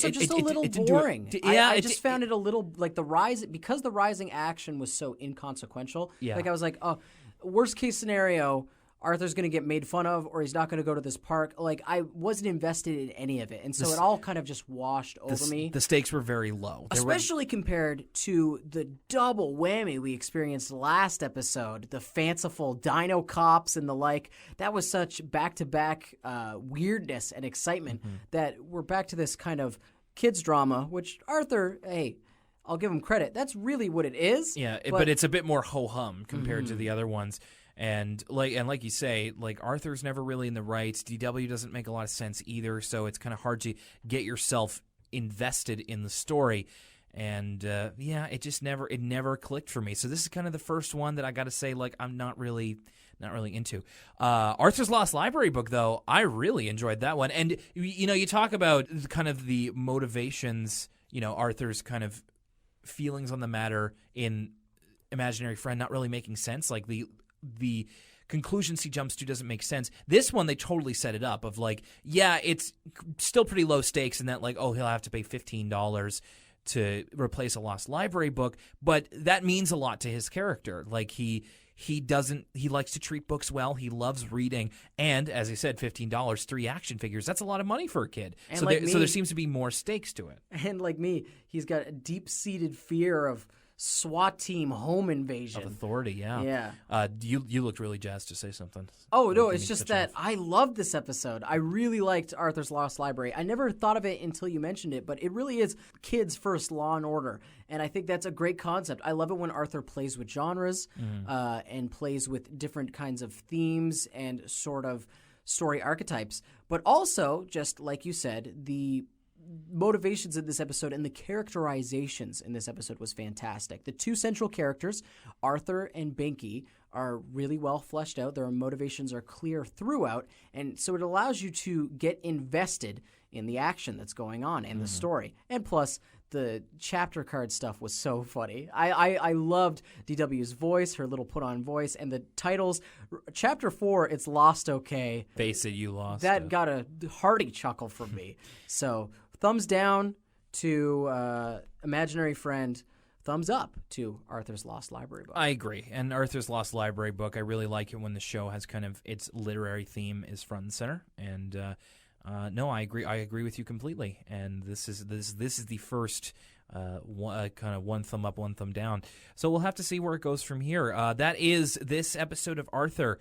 just a little boring. I just found it a little like because the rising action was so inconsequential. Yeah. Like I was like, oh, worst case scenario, Arthur's going to get made fun of, or he's not going to go to this park. Like, I wasn't invested in any of it, and so it all kind of just washed over me. The stakes were very low. Especially compared to the double whammy we experienced last episode, the fanciful dino cops and the like. That was such back-to-back weirdness and excitement that we're back to this kind of kids drama, which Arthur, hey, I'll give him credit. That's really what it is. Yeah, but it's a bit more ho-hum compared to the other ones. And like you say, like Arthur's never really in the right. DW doesn't make a lot of sense either, so it's kind of hard to get yourself invested in the story. And it never clicked for me. So this is kind of the first one that I got to say, like, I'm not really into. Arthur's Lost Library book, though, I really enjoyed that one. And you talk about kind of the motivations, Arthur's kind of feelings on the matter in Imaginary Friend not really making sense, like the conclusions he jumps to doesn't make sense. This one, they totally set it up of like, yeah, it's still pretty low stakes in that, like, oh, he'll have to pay $15 to replace a lost library book, but that means a lot to his character. Like he he likes to treat books well. He loves reading. And as I said, $15, 3 action figures. That's a lot of money for a kid. And so, like so there seems to be more stakes to it. And like me, he's got a deep-seated fear of SWAT team home invasion. Of authority, yeah. Yeah. You looked really jazzed to say something. Oh, no, Give it's me just such that I loved this episode. I really liked Arthur's Lost Library. I never thought of it until you mentioned it, but it really is kids' first Law and Order. And I think that's a great concept. I love it when Arthur plays with genres and plays with different kinds of themes and sort of story archetypes. But also, just like you said, the motivations in this episode and the characterizations in this episode was fantastic. The 2 central characters, Arthur and Binky, are really well fleshed out. Their motivations are clear throughout, and so it allows you to get invested in the action that's going on in the story. And plus, the chapter card stuff was so funny. I loved DW's voice, her little put-on voice, and the titles. Chapter 4, It's Lost Okay. Face it, you lost. That got a hearty chuckle from me. So thumbs down to Imaginary Friend. Thumbs up to Arthur's Lost Library book. I agree. And Arthur's Lost Library book, I really like it when the show has kind of its literary theme is front and center. And no, I agree. I agree with you completely. And this is the first kind of one thumb up, one thumb down. So we'll have to see where it goes from here. That is this episode of Arthur.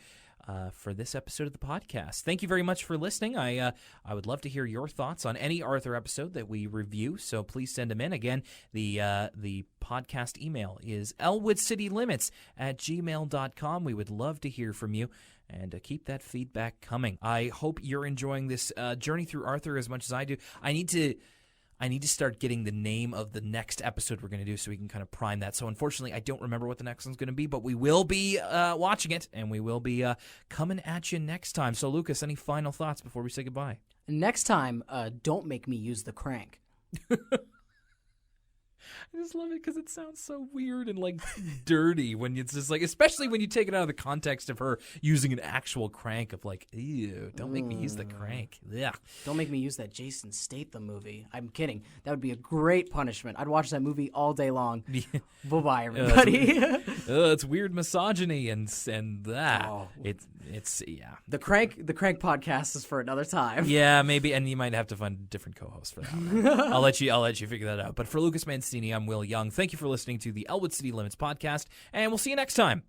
For this episode of the podcast. Thank you very much for listening. I would love to hear your thoughts on any Arthur episode that we review, so please send them in. Again, the podcast email is elwoodcitylimits@gmail.com. We would love to hear from you, and keep that feedback coming. I hope you're enjoying this journey through Arthur as much as I do. I need to start getting the name of the next episode we're going to do so we can kind of prime that. So unfortunately, I don't remember what the next one's going to be, but we will be watching it, and we will be coming at you next time. So Lucas, any final thoughts before we say goodbye? Next time, don't make me use the crank. I just love it because it sounds so weird and like dirty when it's just like, especially when you take it out of the context of her using an actual crank of like, ew, don't make me use the crank. Yeah. Don't make me use that Jason Statham movie. I'm kidding. That would be a great punishment. I'd watch that movie all day long. Bye-bye, everybody. It's weird misogyny and that. Oh. It's yeah. The crank podcast is for another time. Yeah, maybe, and you might have to find a different co-host for that one. I'll let you figure that out. But for Lucas Mancini, I'm Will Young. Thank you for listening to the Elwood City Limits podcast, and we'll see you next time.